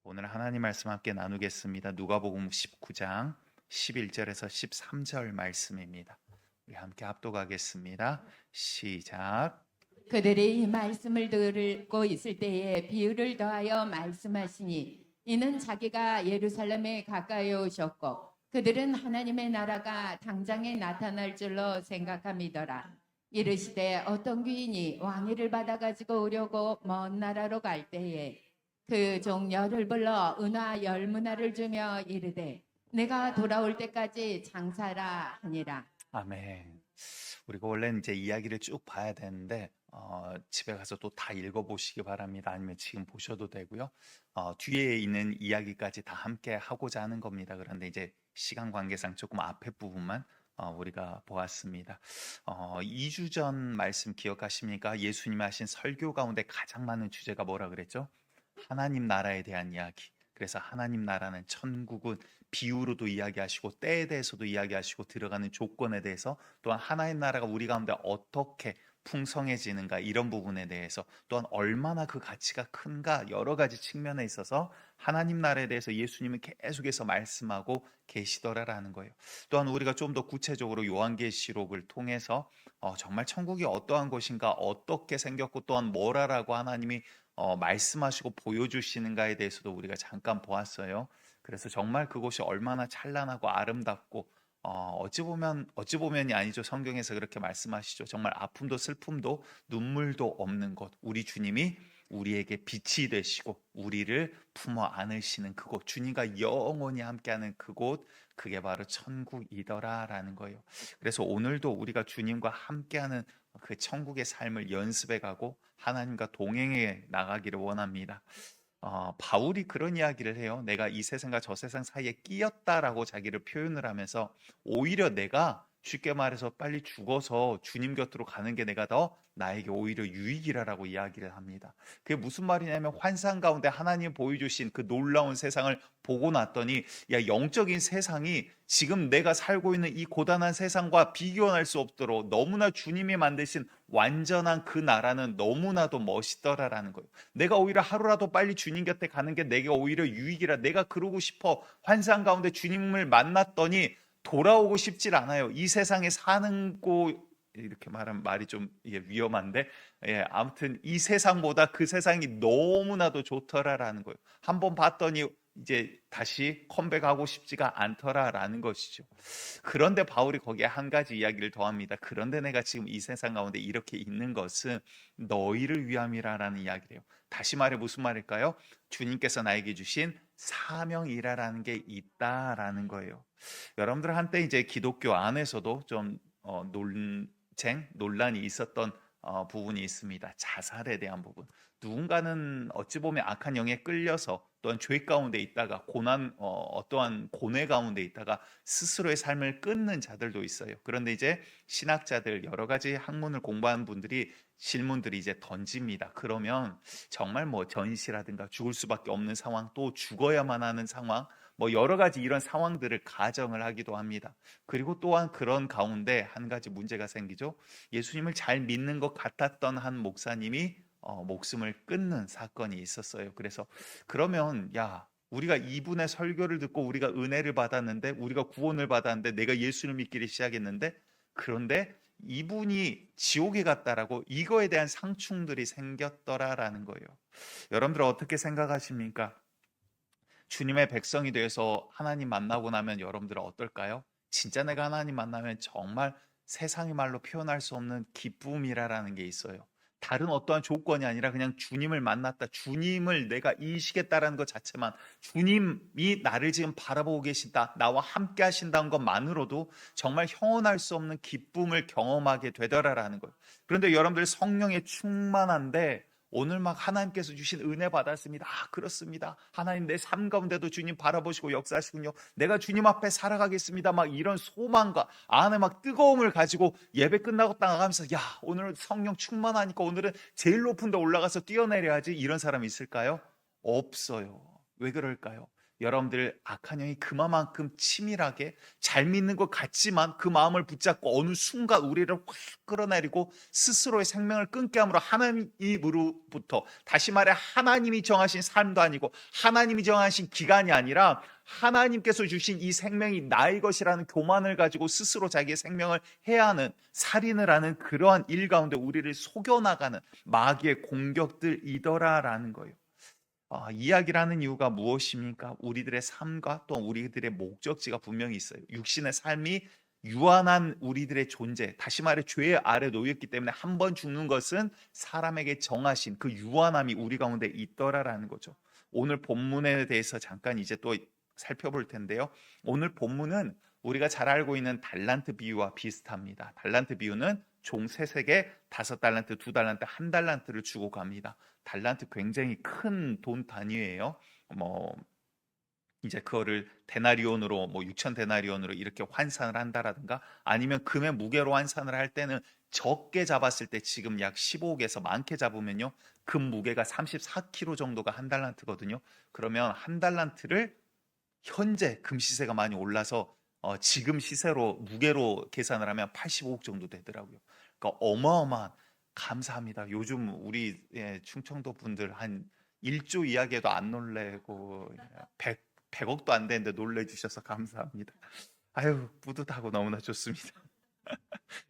오늘 하나님 말씀 함께 나누겠습니다. 누가복음 19장 11절에서 13절 말씀입니다. 우리 함께 합독하겠습니다. 시작. 그들이 이 말씀을 듣고 있을 때에 비유를 더하여 말씀하시니 이는 자기가 예루살렘에 가까이 오셨고 그들은 하나님의 나라가 당장에 나타날 줄로 생각함이더라. 이르시되 어떤 귀인이 왕위를 받아 가지고 오려고 먼 나라로 갈 때에 그 종 열을 불러 은화 10문화를 주며 이르되 내가 돌아올 때까지 장사라 하니라. 아멘. 우리가 원래는 이제 이야기를 쭉 봐야 되는데 집에 가서 또 다 읽어보시기 바랍니다. 아니면 지금 보셔도 되고요. 뒤에 있는 이야기까지 다 함께 하고자 하는 겁니다. 그런데 이제 시간 관계상 조금 앞에 부분만 우리가 보았습니다. 2주 전 말씀 기억하십니까? 예수님이 하신 설교 가운데 가장 많은 주제가 뭐라 그랬죠? 하나님 나라에 대한 이야기. 그래서 하나님 나라는 천국은 비유로도 이야기하시고 때에 대해서도 이야기하시고 들어가는 조건에 대해서 또한 하나님 나라가 우리 가운데 어떻게 풍성해지는가 이런 부분에 대해서 또한 얼마나 그 가치가 큰가 여러 가지 측면에 있어서 하나님 나라에 대해서 예수님은 계속해서 말씀하고 계시더라라는 거예요. 또한 우리가 좀 더 구체적으로 요한계시록을 통해서 정말 천국이 어떠한 곳인가 어떻게 생겼고 또한 뭐라라고 하나님이 말씀하시고 보여주시는가에 대해서도 우리가 잠깐 보았어요. 그래서 정말 그곳이 얼마나 찬란하고 아름답고 어찌 보면이 아니죠. 성경에서 그렇게 말씀하시죠. 정말 아픔도 슬픔도 눈물도 없는 곳. 우리 주님이 우리에게 빛이 되시고 우리를 품어 안으시는 그곳. 주님과 영원히 함께하는 그곳. 그게 바로 천국이더라라는 거예요. 그래서 오늘도 우리가 주님과 함께하는 그 천국의 삶을 연습해 가고 하나님과 동행해 나가기를 원합니다. 바울이 그런 이야기를 해요. 내가 이 세상과 저 세상 사이에 끼었다라고 자기를 표현을 하면서 오히려 내가 쉽게 말해서 빨리 죽어서 주님 곁으로 가는 게 내가 더 나에게 오히려 유익이라고 이야기를 합니다. 그게 무슨 말이냐면 환상 가운데 하나님 보여주신 그 놀라운 세상을 보고 났더니 야 영적인 세상이 지금 내가 살고 있는 이 고단한 세상과 비교할 수 없도록 너무나 주님이 만드신 완전한 그 나라는 너무나도 멋있더라라는 거예요. 내가 오히려 하루라도 빨리 주님 곁에 가는 게 내게 오히려 유익이라 내가 그러고 싶어. 환상 가운데 주님을 만났더니 돌아오고 싶질 않아요. 이 세상에 사는 곳 이렇게 말하면 말이 좀 위험한데 아무튼 이 세상보다 그 세상이 너무나도 좋더라라는 거예요. 한번 봤더니 이제 다시 컴백하고 싶지가 않더라라는 것이죠. 그런데 바울이 거기에 한 가지 이야기를 더합니다. 그런데 내가 지금 이 세상 가운데 이렇게 있는 것은 너희를 위함이라라는 이야기를 해요. 다시 말해 무슨 말일까요? 주님께서 나에게 주신 사명이라라는 게 있다라는 거예요. 여러분들 한때 이제 기독교 안에서도 좀 논란이 있었던 부분이 있습니다. 자살에 대한 부분. 누군가는 어찌 보면 악한 영에 끌려서 또한 죄 가운데 있다가 어떠한 고뇌 가운데 있다가 스스로의 삶을 끊는 자들도 있어요. 그런데 이제 신학자들 여러 가지 학문을 공부한 분들이 질문들이 이제 던집니다. 그러면 정말 뭐 전시라든가 죽을 수밖에 없는 상황, 또 죽어야만 하는 상황, 뭐 여러 가지 이런 상황들을 가정을 하기도 합니다. 그리고 또한 그런 가운데 한 가지 문제가 생기죠. 예수님을 잘 믿는 것 같았던 한 목사님이 목숨을 끊는 사건이 있었어요. 그래서 그러면 야 우리가 이분의 설교를 듣고 우리가 은혜를 받았는데 우리가 구원을 받았는데 내가 예수를 믿기를 시작했는데 그런데 이분이 지옥에 갔다라고 이거에 대한 상충들이 생겼더라라는 거예요. 여러분들 어떻게 생각하십니까? 주님의 백성이 되어서 하나님 만나고 나면 여러분들은 어떨까요? 진짜 내가 하나님 만나면 정말 세상의 말로 표현할 수 없는 기쁨이라는 게 있어요. 다른 어떠한 조건이 아니라 그냥 주님을 만났다. 주님을 내가 인식했다라는 것 자체만 주님이 나를 지금 바라보고 계신다. 나와 함께 하신다는 것만으로도 정말 형언할 수 없는 기쁨을 경험하게 되더라라는 거예요. 그런데 여러분들 성령에 충만한데 오늘 막 하나님께서 주신 은혜 받았습니다. 그렇습니다. 하나님 내 삶 가운데도 주님 바라보시고 역사하시군요. 내가 주님 앞에 살아가겠습니다. 막 이런 소망과 안에 막 뜨거움을 가지고 예배 끝나고 나가면서 야 오늘 성령 충만하니까 오늘은 제일 높은 데 올라가서 뛰어내려야지 이런 사람이 있을까요? 없어요. 왜 그럴까요? 여러분들 악한 영이 그만큼 치밀하게 잘 믿는 것 같지만 그 마음을 붙잡고 어느 순간 우리를 확 끌어내리고 스스로의 생명을 끊게 함으로 하나님으로부터, 다시 말해 하나님이 정하신 삶도 아니고 하나님이 정하신 기간이 아니라 하나님께서 주신 이 생명이 나의 것이라는 교만을 가지고 스스로 자기의 생명을 해야 하는, 살인을 하는 그러한 일 가운데 우리를 속여나가는 마귀의 공격들이더라라는 거예요. 이야기를 하는 이유가 무엇입니까? 우리들의 삶과 또 우리들의 목적지가 분명히 있어요. 육신의 삶이 유한한 우리들의 존재, 다시 말해 죄 아래 놓였기 때문에 한 번 죽는 것은 사람에게 정하신 그 유한함이 우리 가운데 있더라라는 거죠. 오늘 본문에 대해서 잠깐 이제 또 살펴볼 텐데요. 오늘 본문은 우리가 잘 알고 있는 달란트 비유와 비슷합니다. 달란트 비유는 종 3세에게 5달란트, 2달란트, 1달란트를 주고 갑니다. 달란트 굉장히 큰 돈 단위예요. 이제 그거를 데나리온으로 6천 데나리온으로 이렇게 환산을 한다라든가, 아니면 금의 무게로 환산을 할 때는 적게 잡았을 때 지금 약 15억에서 많게 잡으면요, 금 무게가 34kg 정도가 1달란트거든요. 그러면 1달란트를 현재 금 시세가 많이 올라서 지금 시세로 무게로 계산을 하면 85억 정도 되더라고요. 그러니까 어마어마한, 감사합니다. 요즘 우리 충청도 분들 한 1조 이야기에도 안 놀래고 100억도 안 되는데 놀래주셔서 감사합니다. 아유, 뿌듯하고 너무나 좋습니다.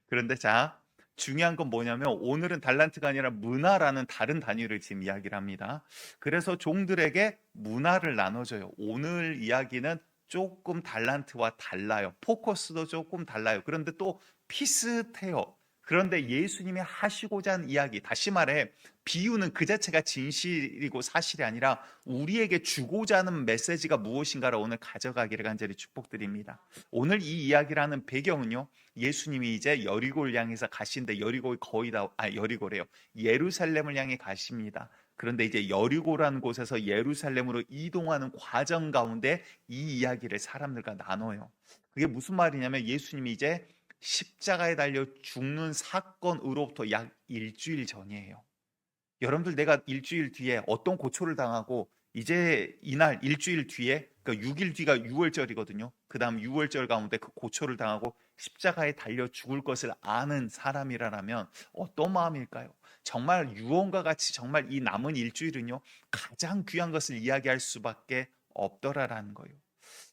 그런데 자, 중요한 건 뭐냐면 오늘은 달란트가 아니라 문화라는 다른 단위를 지금 이야기를 합니다. 그래서 종들에게 문화를 나눠줘요. 오늘 이야기는 조금 달란트와 달라요. 포커스도 조금 달라요. 그런데 또 비슷해요. 그런데 예수님이 하시고자 하는 이야기, 다시 말해 비유는 그 자체가 진실이고 사실이 아니라 우리에게 주고자 하는 메시지가 무엇인가를 오늘 가져가기를 간절히 축복드립니다. 오늘 이 이야기를 하는 배경은요, 예수님이 이제 여리고를 향해서 가신데, 여리고가 거의 다, 여리고래요, 예루살렘을 향해 가십니다. 그런데 이제 여리고라는 곳에서 예루살렘으로 이동하는 과정 가운데 이 이야기를 사람들과 나눠요. 그게 무슨 말이냐면 예수님이 이제 십자가에 달려 죽는 사건으로부터 약 일주일 전이에요. 여러분들, 내가 일주일 뒤에 어떤 고초를 당하고 이제 이날 일주일 뒤에, 그러니까 6일 뒤가 6월절이거든요. 그 다음 6월절 가운데 그 고초를 당하고 십자가에 달려 죽을 것을 아는 사람이라면 어떤 마음일까요? 정말 유언과 같이 정말 이 남은 일주일은요, 가장 귀한 것을 이야기할 수밖에 없더라라는 거예요.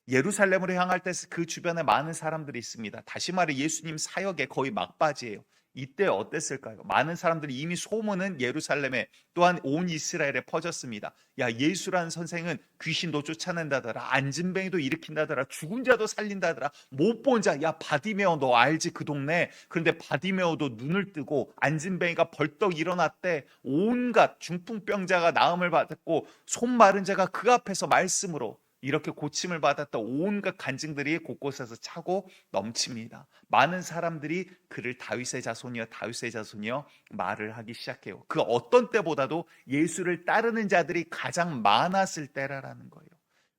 예루살렘으로 향할 때 그 주변에 많은 사람들이 있습니다. 다시 말해 예수님 사역의 거의 막바지예요. 이때 어땠을까요? 많은 사람들이 이미 소문은 예루살렘에, 또한 온 이스라엘에 퍼졌습니다. 야, 예수라는 선생은 귀신도 쫓아낸다더라, 안진뱅이도 일으킨다더라, 죽은 자도 살린다더라, 못 본 자, 야 바디메오 너 알지 그 동네? 그런데 바디메오도 눈을 뜨고 안진뱅이가 벌떡 일어났대. 온갖 중풍병자가 나음을 받았고 손 마른 자가 그 앞에서 말씀으로 이렇게 고침을 받았다. 온갖 간증들이 곳곳에서 차고 넘칩니다. 많은 사람들이 그를 다윗의 자손이여 다윗의 자손이여 말을 하기 시작해요. 그 어떤 때보다도 예수를 따르는 자들이 가장 많았을 때라는 거예요.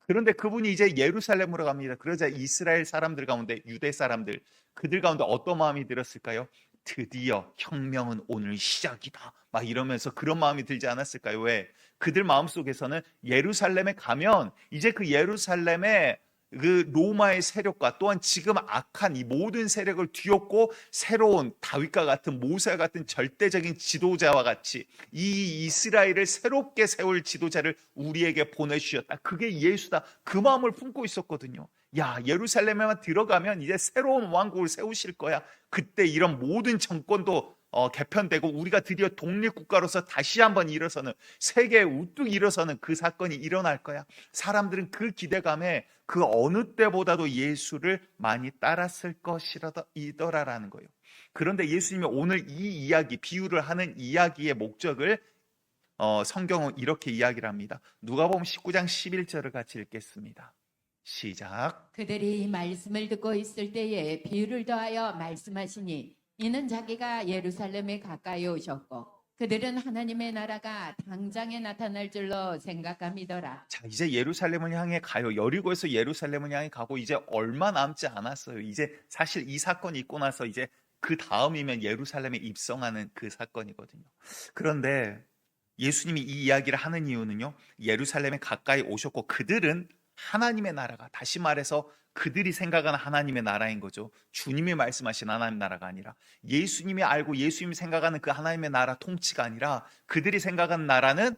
그런데 그분이 이제 예루살렘으로 갑니다. 그러자 이스라엘 사람들 가운데, 유대 사람들, 그들 가운데 어떤 마음이 들었을까요? 드디어 혁명은 오늘 시작이다, 막 이러면서 그런 마음이 들지 않았을까요? 왜? 그들 마음속에서는 예루살렘에 가면 이제 그 예루살렘에 그 로마의 세력과 또한 지금 악한 이 모든 세력을 뒤엎고 새로운 다윗과 같은, 모세 같은 절대적인 지도자와 같이 이 이스라엘을 새롭게 세울 지도자를 우리에게 보내주셨다. 그게 예수다. 그 마음을 품고 있었거든요. 야, 예루살렘에만 들어가면 이제 새로운 왕국을 세우실 거야. 그때 이런 모든 정권도 개편되고 우리가 드디어 독립국가로서 다시 한번 일어서는, 세계에 우뚝 일어서는 그 사건이 일어날 거야. 사람들은 그 기대감에 그 어느 때보다도 예수를 많이 따랐을 것이더라라는 거예요. 그런데 예수님이 오늘 이 이야기, 비유를 하는 이야기의 목적을 성경은 이렇게 이야기를 합니다. 누가복음 19장 11절을 같이 읽겠습니다. 시작. 그들이 말씀을 듣고 있을 때에 비유를 더하여 말씀하시니 이는 자기가 예루살렘에 가까이 오셨고 그들은 하나님의 나라가 당장에 나타날 줄로 생각함이더라. 자, 이제 예루살렘을 향해 가요. 여리고에서 예루살렘을 향해 가고 이제 얼마 남지 않았어요. 이제 사실 이 사건이 있고 나서 이제 그 다음이면 예루살렘에 입성하는 그 사건이거든요. 그런데 예수님이 이 이야기를 하는 이유는요, 예루살렘에 가까이 오셨고 그들은 하나님의 나라가, 다시 말해서 그들이 생각하는 하나님의 나라인 거죠. 주님이 말씀하신 하나님 나라가 아니라, 예수님이 알고 예수님이 생각하는 그 하나님의 나라 통치가 아니라, 그들이 생각하는 나라는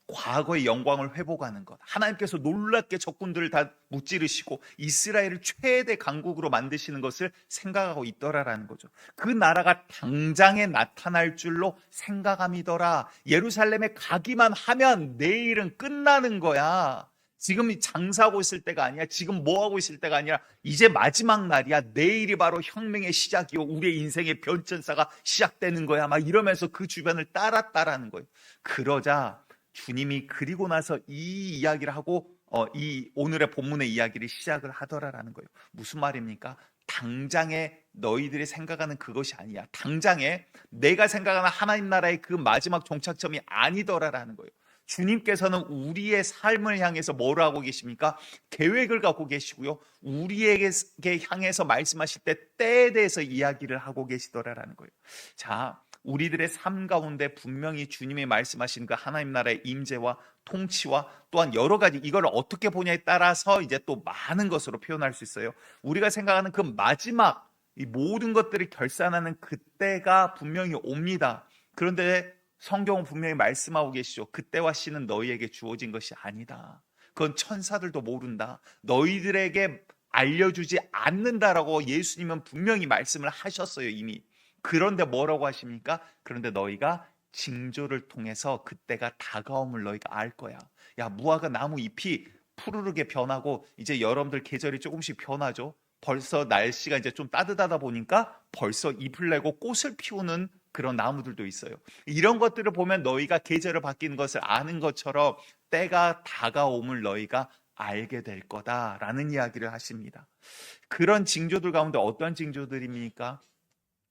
과거의 영광을 회복하는 것. 하나님께서 놀랍게 적군들을 다 무찌르시고 이스라엘을 최대 강국으로 만드시는 것을 생각하고 있더라라는 거죠. 그 나라가 당장에 나타날 줄로 생각함이더라. 예루살렘에 가기만 하면 내일은 끝나는 거야. 지금 장사하고 있을 때가 아니야. 지금 뭐 하고 있을 때가 아니라 이제 마지막 날이야. 내일이 바로 혁명의 시작이요, 우리의 인생의 변천사가 시작되는 거야. 막 이러면서 그 주변을 따랐다라는 거예요. 그러자 주님이 그리고 나서 이 이야기를 하고 이 오늘의 본문의 이야기를 시작을 하더라라는 거예요. 무슨 말입니까? 당장에 너희들이 생각하는 그것이 아니야. 당장에 내가 생각하는 하나님 나라의 그 마지막 종착점이 아니더라라는 거예요. 주님께서는 우리의 삶을 향해서 뭐를 하고 계십니까? 계획을 갖고 계시고요, 우리에게 향해서 말씀하실 때 때에 대해서 이야기를 하고 계시더라라는 거예요. 자, 우리들의 삶 가운데 분명히 주님이 말씀하신 그 하나님 나라의 임재와 통치와 또한 여러 가지, 이걸 어떻게 보냐에 따라서 이제 또 많은 것으로 표현할 수 있어요. 우리가 생각하는 그 마지막, 이 모든 것들을 결산하는 그때가 분명히 옵니다. 그런데 성경은 분명히 말씀하고 계시죠. 그때와 시는 너희에게 주어진 것이 아니다. 그건 천사들도 모른다. 너희들에게 알려주지 않는다라고 예수님은 분명히 말씀을 하셨어요, 이미. 그런데 뭐라고 하십니까? 그런데 너희가 징조를 통해서 그때가 다가옴을 너희가 알 거야. 야, 무화과 나무 잎이 푸르르게 변하고 이제 여러분들 계절이 조금씩 변하죠. 벌써 날씨가 이제 좀 따뜻하다 보니까 벌써 잎을 내고 꽃을 피우는 그런 나무들도 있어요. 이런 것들을 보면 너희가 계절을 바뀌는 것을 아는 것처럼 때가 다가옴을 너희가 알게 될 거다라는 이야기를 하십니다. 그런 징조들 가운데 어떤 징조들입니까?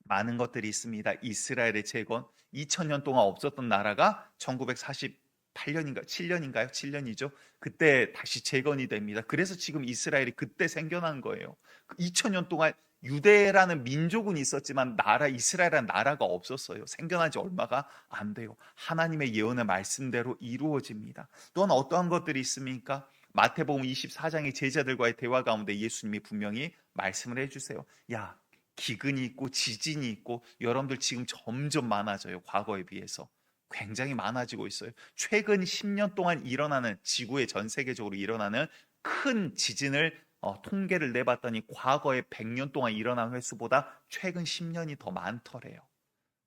많은 것들이 있습니다. 이스라엘의 재건, 2000년 동안 없었던 나라가 1948년인가 7년인가요? 7년이죠. 그때 다시 재건이 됩니다. 그래서 지금 이스라엘이 그때 생겨난 거예요. 2000년 동안 유대라는 민족은 있었지만 이스라엘이라는 나라가 없었어요. 생겨난 지 얼마가 안 돼요. 하나님의 예언의 말씀대로 이루어집니다. 또한 어떠한 것들이 있습니까? 마태복음 24장의 제자들과의 대화 가운데 예수님이 분명히 말씀을 해주세요. 야, 기근이 있고 지진이 있고 여러분들 지금 점점 많아져요. 과거에 비해서 굉장히 많아지고 있어요. 최근 10년 동안 일어나는, 지구의 전 세계적으로 일어나는 큰 지진을 통계를 내봤더니 과거에 100년 동안 일어난 횟수보다 최근 10년이 더 많더래요.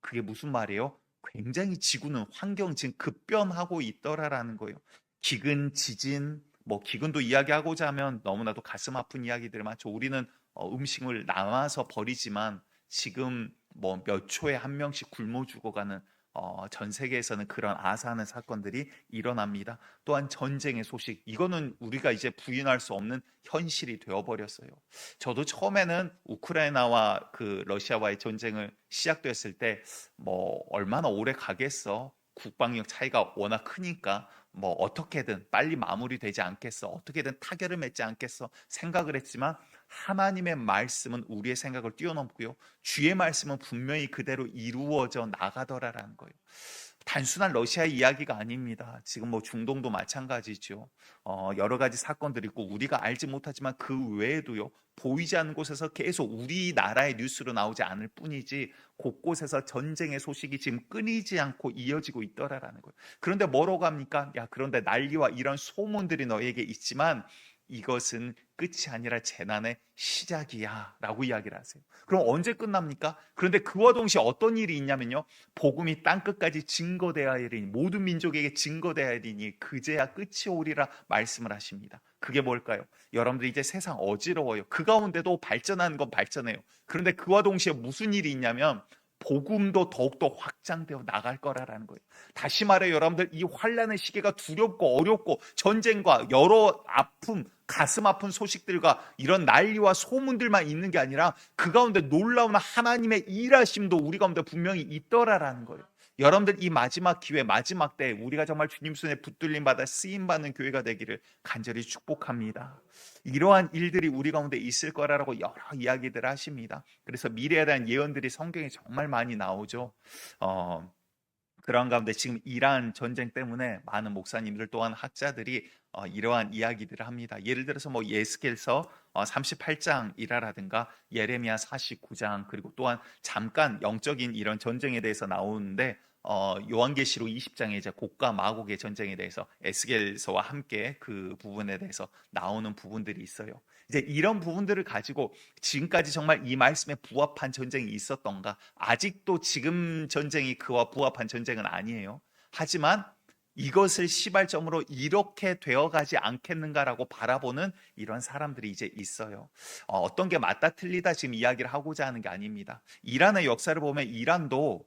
그게 무슨 말이에요? 굉장히 지구는, 환경 지금 급변하고 있더라라는 거예요. 기근, 지진, 기근도 이야기하고자 하면 너무나도 가슴 아픈 이야기들 많죠. 우리는 음식을 남아서 버리지만 지금 몇 초에 한 명씩 굶어 죽어가는 전 세계에서는 그런 아사하는 사건들이 일어납니다. 또한 전쟁의 소식, 이거는 우리가 이제 부인할 수 없는 현실이 되어버렸어요. 저도 처음에는 우크라이나와 그 러시아와의 전쟁을 시작됐을 때 얼마나 오래 가겠어, 국방력 차이가 워낙 크니까 어떻게든 빨리 마무리되지 않겠어, 어떻게든 타결을 맺지 않겠어 생각을 했지만 하나님의 말씀은 우리의 생각을 뛰어넘고요, 주의 말씀은 분명히 그대로 이루어져 나가더라라는 거예요. 단순한 러시아 이야기가 아닙니다. 지금 중동도 마찬가지죠. 여러 가지 사건들이 있고 우리가 알지 못하지만 그 외에도요, 보이지 않는 곳에서 계속 우리나라의 뉴스로 나오지 않을 뿐이지 곳곳에서 전쟁의 소식이 지금 끊이지 않고 이어지고 있더라라는 거예요. 그런데 뭐라고 합니까? 야, 그런데 난리와 이런 소문들이 너에게 있지만 이것은 끝이 아니라 재난의 시작이야 라고 이야기를 하세요. 그럼 언제 끝납니까? 그런데 그와 동시에 어떤 일이 있냐면요, 복음이 땅끝까지 증거되어야 하리니, 모든 민족에게 증거되어야 하리니 그제야 끝이 오리라 말씀을 하십니다. 그게 뭘까요? 여러분들 이제 세상 어지러워요. 그 가운데도 발전하는 건 발전해요. 그런데 그와 동시에 무슨 일이 있냐면 복음도 더욱더 확장되어 나갈 거라는 거예요. 다시 말해 여러분들, 이 환난의 시기가 두렵고 어렵고 전쟁과 여러 아픔, 가슴 아픈 소식들과 이런 난리와 소문들만 있는 게 아니라 그 가운데 놀라운 하나님의 일하심도 우리 가운데 분명히 있더라라는 거예요. 여러분들 이 마지막 기회, 마지막 때 우리가 정말 주님 손에 붙들림 받아 쓰임받는 교회가 되기를 간절히 축복합니다. 이러한 일들이 우리 가운데 있을 거라고 여러 이야기들을 하십니다. 그래서 미래에 대한 예언들이 성경에 정말 많이 나오죠. 그런 가운데 지금 이란 전쟁 때문에 많은 목사님들 또한 학자들이 이러한 이야기들을 합니다. 예를 들어서 뭐 예스겔서 38장이라든가 예레미야 49장 그리고 또한 잠깐 영적인 이런 전쟁에 대해서 나오는데 요한계시록 20장에 이제 곡과 마곡의 전쟁에 대해서 에스겔서와 함께 그 부분에 대해서 나오는 부분들이 있어요. 이제 이런 부분들을 가지고 지금까지 정말 이 말씀에 부합한 전쟁이 있었던가? 아직도 지금 전쟁이 그와 부합한 전쟁은 아니에요. 하지만 이것을 시발점으로 이렇게 되어가지 않겠는가라고 바라보는 이런 사람들이 이제 있어요. 어떤 게 맞다 틀리다 지금 이야기를 하고자 하는 게 아닙니다. 이란의 역사를 보면 이란도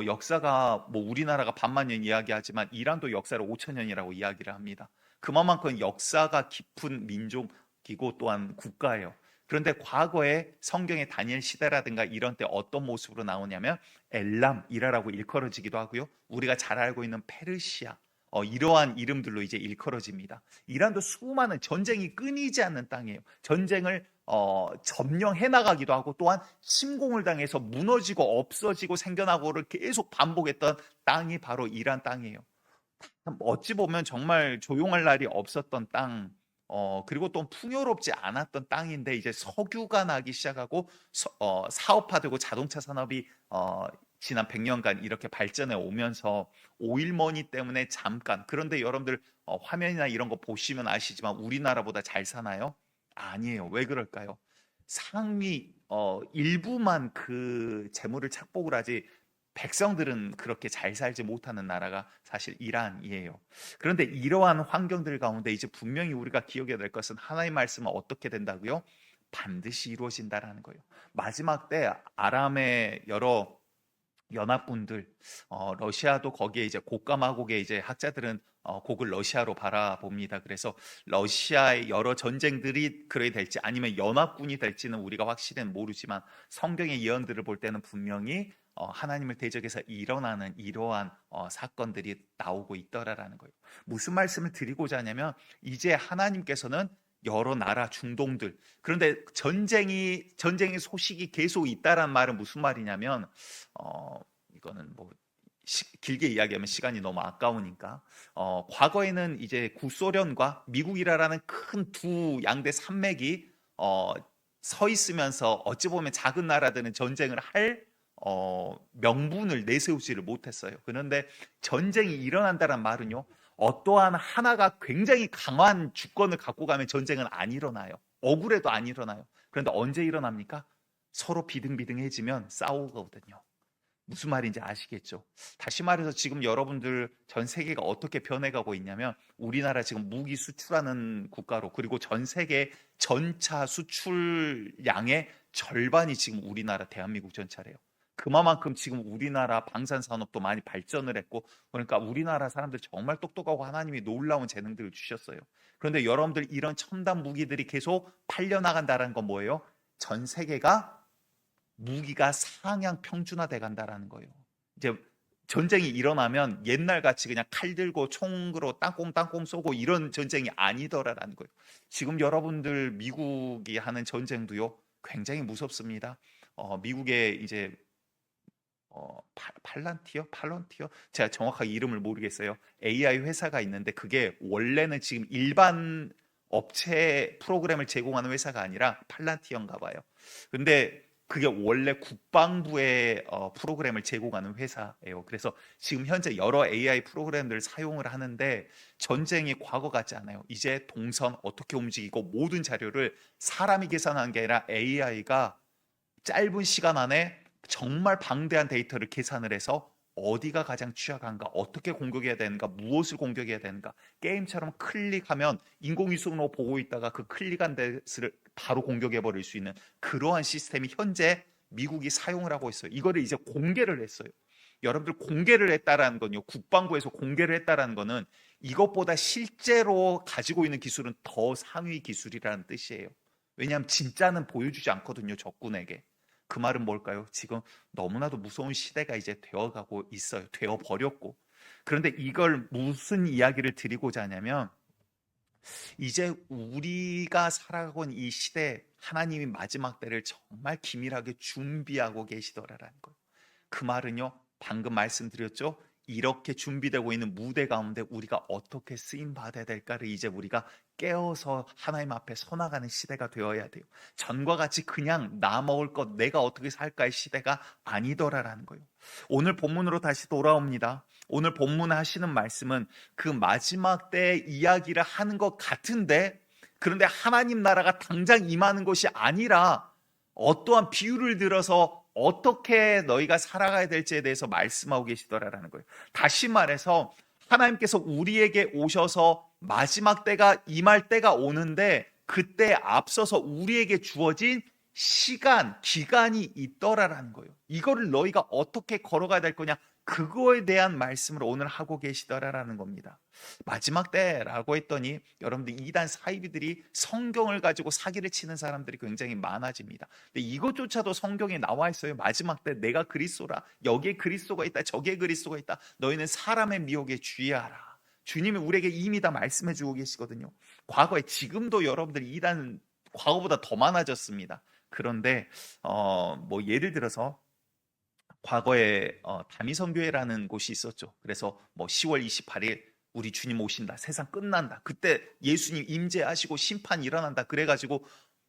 역사가 뭐 우리나라가 반만 년 이야기하지만 이란도 역사를 5천 년이라고 이야기를 합니다. 그만큼 역사가 깊은 민족이고 또한 국가예요. 그런데 과거에 성경의 다니엘 시대라든가 이런 때 어떤 모습으로 나오냐면 엘람이라고 일컬어지기도 하고요. 우리가 잘 알고 있는 페르시아 이러한 이름들로 이제 일컬어집니다. 이란도 수많은 전쟁이 끊이지 않는 땅이에요. 전쟁을 점령해 나가기도 하고 또한 침공을 당해서 무너지고 없어지고 생겨나고를 계속 반복했던 땅이 바로 이란 땅이에요. 어찌 보면 정말 조용할 날이 없었던 땅, 그리고 또 풍요롭지 않았던 땅인데 이제 석유가 나기 시작하고 사업화되고 자동차 산업이 지난 100년간 이렇게 발전해 오면서 오일머니 때문에 잠깐, 그런데 여러분들 화면이나 이런 거 보시면 아시지만 우리나라보다 잘 사나요? 아니에요. 왜 그럴까요? 상위 일부만 그 재물을 착복을 하지 백성들은 그렇게 잘 살지 못하는 나라가 사실 이란이에요. 그런데 이러한 환경들 가운데 이제 분명히 우리가 기억해야 될 것은 하나님의 말씀은 어떻게 된다고요? 반드시 이루어진다라는 거예요. 마지막 때 아람의 여러 연합군들, 러시아도 거기에 이제 곡감마곡의 이제 학자들은 곡을 러시아로 바라봅니다. 그래서 러시아의 여러 전쟁들이 그래 될지 아니면 연합군이 될지는 우리가 확실히는 모르지만 성경의 예언들을 볼 때는 분명히 하나님을 대적해서 일어나는 이러한 사건들이 나오고 있더라라는 거예요. 무슨 말씀을 드리고자 하냐면 이제 하나님께서는 여러 나라 중동들, 그런데 전쟁의 소식이 계속 있다란 말은 무슨 말이냐면 이거는 뭐 길게 이야기하면 시간이 너무 아까우니까 과거에는 이제 구소련과 미국이라는 큰 두 양대 산맥이 서 있으면서 어찌 보면 작은 나라들은 전쟁을 할 명분을 내세우지를 못했어요. 그런데 전쟁이 일어난다는 말은요, 어떠한 하나가 굉장히 강한 주권을 갖고 가면 전쟁은 안 일어나요. 억울해도 안 일어나요. 그런데 언제 일어납니까? 서로 비등비등해지면 싸우거든요. 무슨 말인지 아시겠죠? 다시 말해서 지금 여러분들 전 세계가 어떻게 변해가고 있냐면 우리나라 지금 무기 수출하는 국가로, 그리고 전 세계 전차 수출량의 절반이 지금 우리나라 대한민국 전차래요. 그만큼 지금 우리나라 방산 산업도 많이 발전을 했고, 그러니까 우리나라 사람들 정말 똑똑하고 하나님이 놀라운 재능들을 주셨어요. 그런데 여러분들 이런 첨단 무기들이 계속 팔려나간다는 건 뭐예요? 전 세계가 무기가 상향 평준화돼 간다라는 거예요. 이제 전쟁이 일어나면 옛날 같이 그냥 칼 들고 총으로 땅콩땅콩 쏘고 이런 전쟁이 아니더라라는 거예요. 지금 여러분들 미국이 하는 전쟁도요 굉장히 무섭습니다. 미국의 이제 팔런티어? 제가 정확하게 이름을 모르겠어요. AI 회사가 있는데 그게 원래는 지금 일반 업체 프로그램을 제공하는 회사가 아니라 팔란티어인가 봐요. 근데 그게 원래 국방부의 프로그램을 제공하는 회사예요. 그래서 지금 현재 여러 AI 프로그램들을 사용을 하는데 전쟁이 과거 같지 않아요. 이제 동선 어떻게 움직이고 모든 자료를 사람이 계산하는 게 아니라 AI가 짧은 시간 안에 정말 방대한 데이터를 계산을 해서 어디가 가장 취약한가, 어떻게 공격해야 되는가, 무엇을 공격해야 되는가, 게임처럼 클릭하면 인공위성으로 보고 있다가 그 클릭한 데를 바로 공격해 버릴 수 있는 그러한 시스템이 현재 미국이 사용을 하고 있어요. 이거를 이제 공개를 했어요. 여러분들 공개를 했다라는 건요, 국방부에서 공개를 했다라는 거는 이것보다 실제로 가지고 있는 기술은 더 상위 기술이라는 뜻이에요. 왜냐하면 진짜는 보여주지 않거든요, 적군에게. 그 말은 뭘까요? 지금 너무나도 무서운 시대가 이제 되어가고 있어요. 되어버렸고. 그런데 이걸 무슨 이야기를 드리고자 하냐면 이제 우리가 살아가고 있는 이 시대, 하나님이 마지막 때를 정말 기밀하게 준비하고 계시더라라는 거예요. 그 말은요, 방금 말씀드렸죠. 이렇게 준비되고 있는 무대 가운데 우리가 어떻게 쓰임 받아야 될까를 이제 우리가 깨어서 하나님 앞에 서나가는 시대가 되어야 돼요. 전과 같이 그냥 나 먹을 것 내가 어떻게 살까의 시대가 아니더라라는 거예요. 오늘 본문으로 다시 돌아옵니다. 오늘 본문 하시는 말씀은 그 마지막 때 이야기를 하는 것 같은데, 그런데 하나님 나라가 당장 임하는 것이 아니라 어떠한 비유를 들어서 어떻게 너희가 살아가야 될지에 대해서 말씀하고 계시더라라는 거예요. 다시 말해서 하나님께서 우리에게 오셔서 마지막 때가 임할 때가 오는데, 그때 앞서서 우리에게 주어진 시간, 기간이 있더라라는 거예요. 이거를 너희가 어떻게 걸어가야 될 거냐, 그거에 대한 말씀을 오늘 하고 계시더라라는 겁니다. 마지막 때라고 했더니 여러분들 이단 사이비들이 성경을 가지고 사기를 치는 사람들이 굉장히 많아집니다. 근데 이것조차도 성경에 나와 있어요. 마지막 때 내가 그리스도라, 여기에 그리스도가 있다, 저기에 그리스도가 있다, 너희는 사람의 미혹에 주의하라. 주님이 우리에게 이미 다 말씀해 주고 계시거든요. 과거에, 지금도 여러분들이 이단 과거보다 더 많아졌습니다. 그런데 뭐 예를 들어서 과거에 다미선교회라는 곳이 있었죠. 그래서 뭐 10월 28일 우리 주님 오신다, 세상 끝난다, 그때 예수님 임재하시고 심판이 일어난다, 그래가지고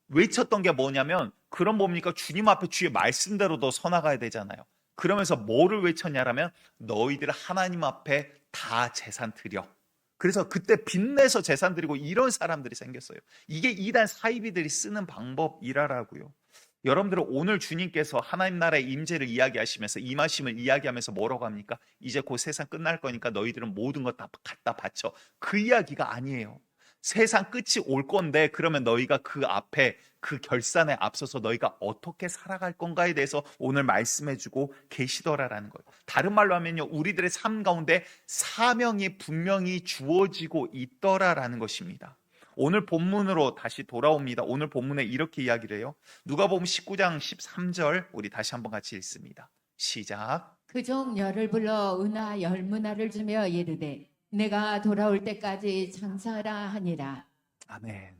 외쳤던 게 뭐냐면, 그럼 뭡니까? 주님 앞에 주의 말씀대로 너 서나가야 되잖아요. 그러면서 뭐를 외쳤냐라면, 너희들 하나님 앞에 다 재산 드려. 그래서 그때 빚내서 재산 드리고 이런 사람들이 생겼어요. 이게 이단 사이비들이 쓰는 방법이라고요. 여러분들은 오늘 주님께서 하나님 나라의 임재를 이야기하시면서, 임하심을 이야기하면서 뭐라고 합니까? 이제 곧 세상 끝날 거니까 너희들은 모든 것 다 갖다 바쳐. 그 이야기가 아니에요. 세상 끝이 올 건데, 그러면 너희가 그 앞에, 그 결산에 앞서서 너희가 어떻게 살아갈 건가에 대해서 오늘 말씀해주고 계시더라라는 거예요. 다른 말로 하면요, 우리들의 삶 가운데 사명이 분명히 주어지고 있더라라는 것입니다. 오늘 본문으로 다시 돌아옵니다. 오늘 본문에 이렇게 이야기를 해요. 누가복음 19장 13절 우리 다시 한번 같이 읽습니다. 시작. 그 종 열을 불러 은하 열문화를 주며 이르되 내가 돌아올 때까지 장사하라 하니라. 아멘.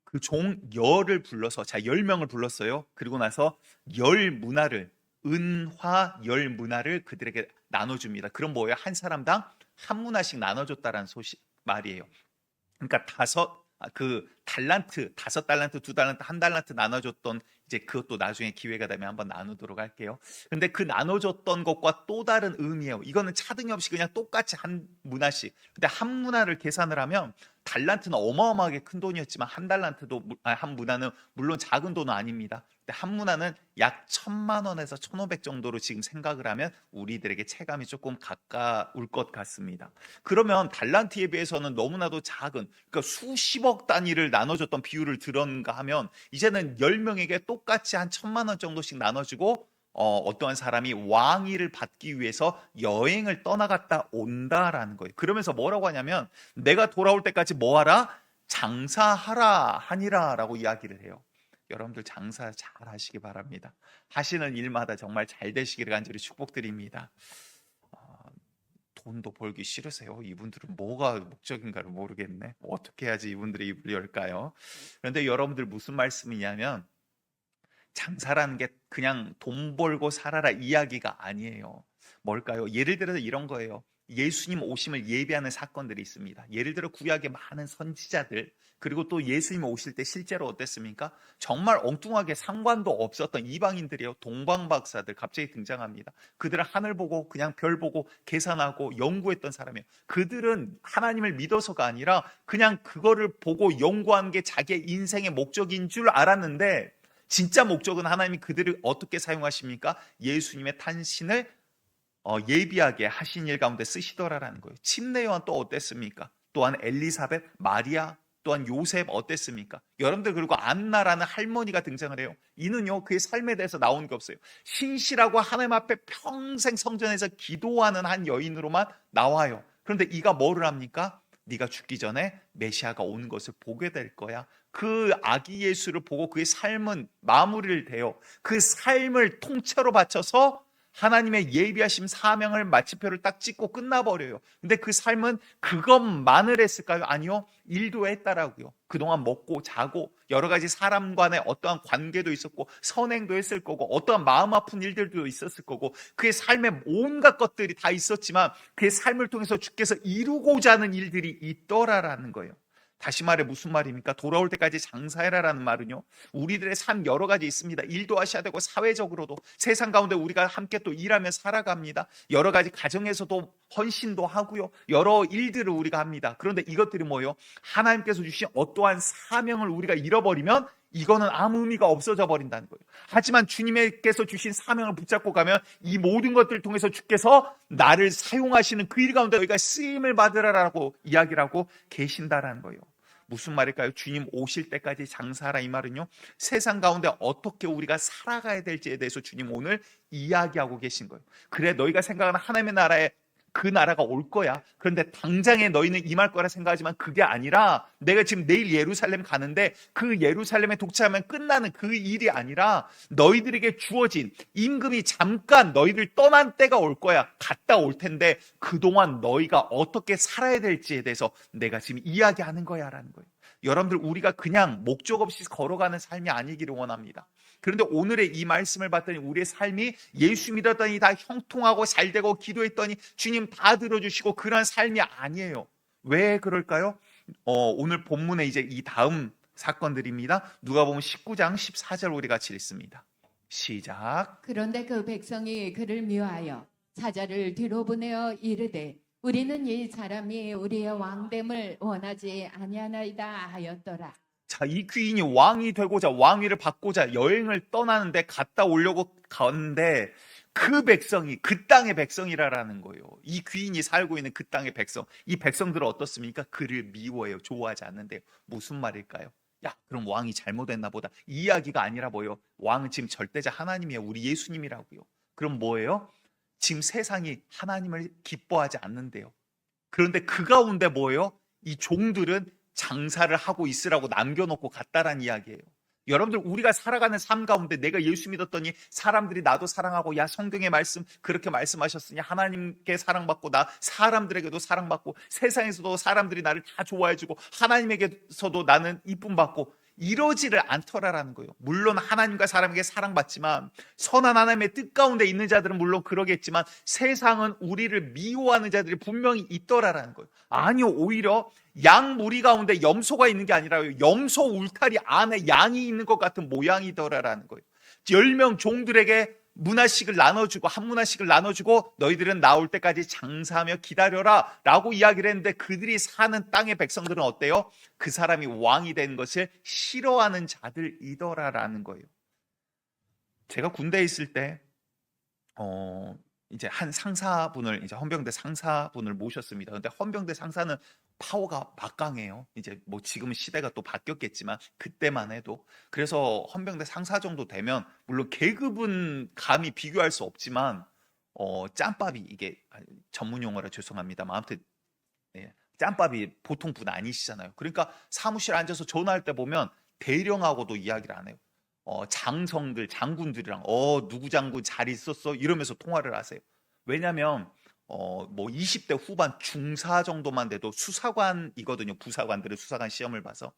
그 종 열을 불러서, 자, 10명을 불렀어요. 그리고 나서 열 문화를, 은화 열 문화를 그들에게 나눠줍니다. 그럼 뭐예요? 한 사람당 한 문화씩 나눠줬다라는 말이에요. 그러니까 달란트, 5달란트, 2달란트, 1달란트 나눠줬던, 이제 그것도 나중에 기회가 되면 한번 나누도록 할게요. 근데 그 나눠줬던 것과 또 다른 의미예요. 이거는 차등이 없이 그냥 똑같이 한 문화씩. 근데 한 문화를 계산을 하면, 달란트는 어마어마하게 큰 돈이었지만 한 문화는 물론 작은 돈은 아닙니다. 근데 한 문화는 약 1,000만 원에서 1,500 정도로 지금 생각을 하면 우리들에게 체감이 조금 가까울 것 같습니다. 그러면 달란트에 비해서는 너무나도 작은, 그러니까 수십억 단위를 나눠줬던 비율을 들었는가 하면, 이제는 10명에게 똑같이 한 1,000만 원 정도씩 나눠주고, 어떠한 사람이 왕위를 받기 위해서 여행을 떠나갔다 온다라는 거예요. 그러면서 뭐라고 하냐면, 내가 돌아올 때까지 뭐하라? 장사하라 하니라 라고 이야기를 해요. 여러분들 장사 잘 하시기 바랍니다. 하시는 일마다 정말 잘 되시기를 간절히 축복드립니다. 돈도 벌기 싫으세요? 이분들은 뭐가 목적인가를 모르겠네. 어떻게 해야지 이분들의 입을 열까요? 그런데 여러분들 무슨 말씀이냐면, 장사라는 게 그냥 돈 벌고 살아라 이야기가 아니에요. 뭘까요? 예를 들어서 이런 거예요. 예수님 오심을 예비하는 사건들이 있습니다. 예를 들어 구약의 많은 선지자들, 그리고 또 예수님 오실 때 실제로 어땠습니까? 정말 엉뚱하게 상관도 없었던 이방인들이요, 동방박사들 갑자기 등장합니다. 그들은 하늘 보고 그냥 별 보고 계산하고 연구했던 사람이에요. 그들은 하나님을 믿어서가 아니라 그냥 그거를 보고 연구한 게 자기의 인생의 목적인 줄 알았는데, 진짜 목적은 하나님이 그들을 어떻게 사용하십니까? 예수님의 탄신을 예비하게 하신 일 가운데 쓰시더라라는 거예요. 침례 요한 또 어땠습니까? 또한 엘리사벳, 마리아, 또한 요셉 어땠습니까? 여러분들, 그리고 안나라는 할머니가 등장을 해요. 이는요, 그의 삶에 대해서 나오는 게 없어요. 신실하고 하나님 앞에 평생 성전에서 기도하는 한 여인으로만 나와요. 그런데 이가 뭐를 합니까? 네가 죽기 전에 메시아가 오는 것을 보게 될 거야. 그 아기 예수를 보고 그의 삶은 마무리를 돼요. 그 삶을 통째로 바쳐서 하나님의 예비하심 사명을 마침표를 딱 찍고 끝나버려요. 근데 그 삶은 그것만을 했을까요? 아니요. 일도 했다라고요. 그동안 먹고 자고 여러 가지 사람 간의 어떠한 관계도 있었고 선행도 했을 거고 어떠한 마음 아픈 일들도 있었을 거고 그의 삶에 온갖 것들이 다 있었지만 그의 삶을 통해서 주께서 이루고자 하는 일들이 있더라라는 거예요. 다시 말해 무슨 말입니까? 돌아올 때까지 장사해라라는 말은요, 우리들의 삶 여러 가지 있습니다. 일도 하셔야 되고 사회적으로도 세상 가운데 우리가 함께 또 일하며 살아갑니다. 여러 가지 가정에서도 헌신도 하고요, 여러 일들을 우리가 합니다. 그런데 이것들이 뭐예요? 하나님께서 주신 어떠한 사명을 우리가 잃어버리면 이거는 아무 의미가 없어져 버린다는 거예요. 하지만 주님께서 주신 사명을 붙잡고 가면 이 모든 것들을 통해서 주께서 나를 사용하시는 그 일 가운데 너희가 쓰임을 받으라라고 이야기를 하고 계신다라는 거예요. 무슨 말일까요? 주님 오실 때까지 장사하라, 이 말은요, 세상 가운데 어떻게 우리가 살아가야 될지에 대해서 주님 오늘 이야기하고 계신 거예요. 그래, 너희가 생각하는 하나님의 나라에 그 나라가 올 거야. 그런데 당장에 너희는 임할 거라 생각하지만 그게 아니라 내가 지금 내일 예루살렘 가는데 그 예루살렘에 도착하면 끝나는 그 일이 아니라 너희들에게 주어진 임금이 잠깐 너희들 떠난 때가 올 거야. 갔다 올 텐데 그동안 너희가 어떻게 살아야 될지에 대해서 내가 지금 이야기하는 거야 라는 거예요. 여러분들, 우리가 그냥 목적 없이 걸어가는 삶이 아니기를 원합니다. 그런데 오늘의 이 말씀을 봤더니 우리의 삶이 예수 믿었더니 다 형통하고 잘되고 기도했더니 주님 다 들어주시고 그런 삶이 아니에요. 왜 그럴까요? 오늘 본문에 이제 이 다음 사건들입니다. 누가복음 19장 14절 우리 같이 읽습니다. 시작. 그런데 그 백성이 그를 미워하여 사자를 뒤로 보내어 이르되 우리는 이 사람이 우리의 왕됨을 원하지 아니하나이다 하였더라. 자, 이 귀인이 왕이 되고자 왕위를 받고자 여행을 떠나는데 갔다 오려고 가는데 그 백성이 그 땅의 백성이라는 거예요. 이 귀인이 살고 있는 그 땅의 백성, 이 백성들은 어떻습니까? 그를 미워해요. 좋아하지 않는데 무슨 말일까요? 야, 그럼 왕이 잘못했나 보다. 이 이야기가 아니라 뭐예요? 왕은 지금 절대자 하나님이에요. 우리 예수님이라고요. 그럼 뭐예요? 지금 세상이 하나님을 기뻐하지 않는데요. 그런데 그 가운데 뭐예요? 이 종들은 장사를 하고 있으라고 남겨놓고 갔다란 이야기예요. 여러분들, 우리가 살아가는 삶 가운데 내가 예수 믿었더니 사람들이 나도 사랑하고, 야, 성경의 말씀 그렇게 말씀하셨으니 하나님께 사랑받고 나 사람들에게도 사랑받고 세상에서도 사람들이 나를 다 좋아해주고 하나님에게서도 나는 이쁨받고 이러지를 않더라라는 거예요. 물론 하나님과 사람에게 사랑받지만 선한 하나님의 뜻 가운데 있는 자들은 물론 그러겠지만 세상은 우리를 미워하는 자들이 분명히 있더라라는 거예요. 아니요, 오히려 양 무리 가운데 염소가 있는 게 아니라 염소 울타리 안에 양이 있는 것 같은 모양이더라라는 거예요. 10명 종들에게 문화식을 나눠주고 한 문화식을 나눠주고 너희들은 나올 때까지 장사하며 기다려라 라고 이야기를 했는데 그들이 사는 땅의 백성들은 어때요? 그 사람이 왕이 된 것을 싫어하는 자들이더라라는 거예요. 제가 군대에 있을 때 이제 한 상사분을, 이제 헌병대 상사분을 모셨습니다. 근데 헌병대 상사는 파워가 막강해요. 이제 뭐 지금은 시대가 또 바뀌었겠지만 그때만 해도. 그래서 헌병대 상사 정도 되면 물론 계급은 감히 비교할 수 없지만 짬밥이, 이게 전문 용어라 죄송합니다만 아무튼 짬밥이 보통 분 아니시잖아요. 그러니까 사무실에 앉아서 전화할 때 보면 대령하고도 이야기를 안 해요. 장성들, 장군들이랑 누구 장군 잘 있었어? 이러면서 통화를 하세요. 왜냐면 뭐 20대 후반 중사 정도만 돼도 수사관이거든요. 부사관들은 수사관 시험을 봐서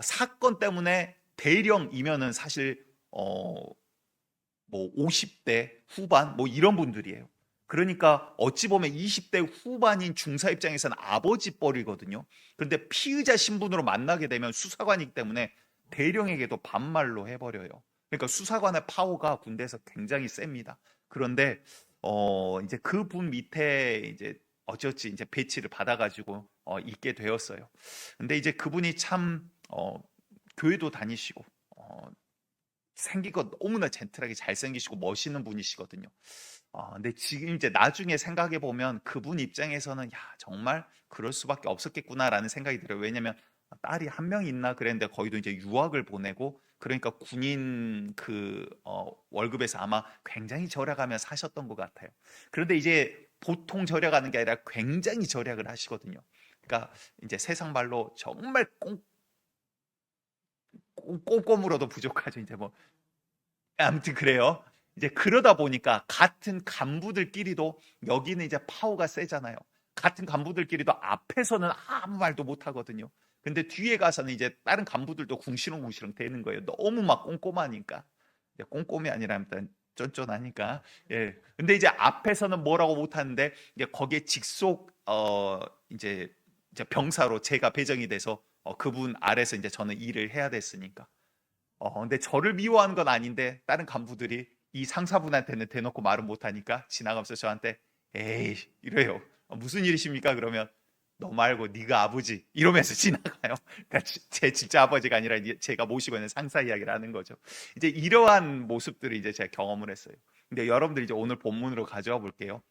사건 때문에 대령이면은 사실 뭐 50대 후반 뭐 이런 분들이에요. 그러니까 어찌 보면 20대 후반인 중사 입장에서는 아버지 뻘이거든요. 그런데 피의자 신분으로 만나게 되면 수사관이기 때문에 대령에게도 반말로 해버려요. 그러니까 수사관의 파워가 군대에서 굉장히 셉니다. 그런데 이제 그분 밑에 이제 어찌어찌 이제 배치를 받아가지고 있게 되었어요. 근데 이제 그분이 참 교회도 다니시고 생긴 것 너무나 젠틀하게 잘생기시고 멋있는 분이시거든요. 근데 지금 이제 나중에 생각해 보면 그분 입장에서는 야, 정말 그럴 수밖에 없었겠구나라는 생각이 들어요. 왜냐면 딸이 한 명 있나 그랬는데 거기도 이제 유학을 보내고, 그러니까 군인 그 월급에서 아마 굉장히 절약하며 사셨던 것 같아요. 그런데 이제 보통 절약하는 게 아니라 굉장히 절약을 하시거든요. 그러니까 이제 세상 말로 정말 꼼꼼으로도 부족하죠. 이제 뭐 아무튼 그래요. 이제 그러다 보니까 같은 간부들끼리도 여기는 이제 파워가 세잖아요. 같은 간부들끼리도 앞에서는 아무 말도 못 하거든요. 근데 뒤에 가서는 이제 다른 간부들도 궁시렁궁시렁 대는 거예요. 너무 막 꼼꼼하니까. 꼼꼼이 아니라 일단 쫀쫀하니까. 예. 근데 이제 앞에서는 뭐라고 못 하는데 이제 거기에 직속 이제 병사로 제가 배정이 돼서 그분 아래서 이제 저는 일을 해야 됐으니까. 근데 저를 미워하는 건 아닌데 다른 간부들이 이 상사분한테는 대놓고 말을 못 하니까 지나가면서 저한테 에이 이래요. 무슨 일이십니까? 그러면 너 말고 네가 아버지 이러면서 지나가요. 그러니까 제 진짜 아버지가 아니라 이제 제가 모시고 있는 상사 이야기를 하는 거죠. 이제 이러한 모습들을 이제 제가 경험을 했어요. 근데 여러분들 이제 오늘 본문으로 가져와 볼게요.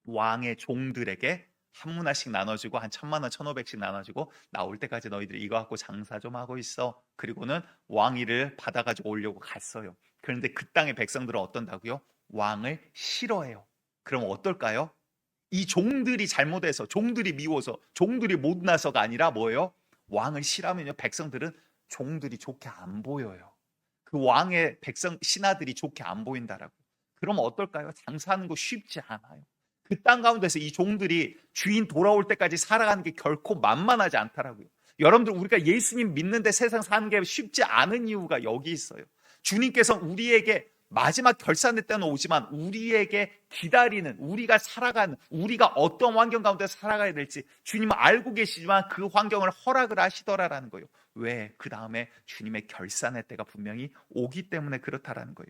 왕의 종들에게 한 문화씩 나눠주고 한 1,000만 원, 1,500씩 나눠주고 나올 때까지 너희들이 이거 갖고 장사 좀 하고 있어. 그리고는 왕위를 받아가지고 오려고 갔어요. 그런데 그 땅의 백성들은 어떤다고요? 왕을 싫어해요. 그럼 어떨까요? 이 종들이 잘못해서, 종들이 미워서, 종들이 못나서가 아니라 뭐예요? 왕을 싫어하면요, 백성들은 종들이 좋게 안 보여요. 그 왕의 백성 신하들이 좋게 안 보인다라고. 그럼 어떨까요? 장사하는 거 쉽지 않아요. 그 땅 가운데서 이 종들이 주인 돌아올 때까지 살아가는 게 결코 만만하지 않더라고요. 여러분들 우리가 예수님 믿는데 세상 사는 게 쉽지 않은 이유가 여기 있어요. 주님께서 우리에게 마지막 결산의 때는 오지만 우리에게 기다리는, 우리가 살아가는, 우리가 어떤 환경 가운데 살아가야 될지 주님은 알고 계시지만 그 환경을 허락을 하시더라라는 거예요. 왜? 그 다음에 주님의 결산의 때가 분명히 오기 때문에 그렇다라는 거예요.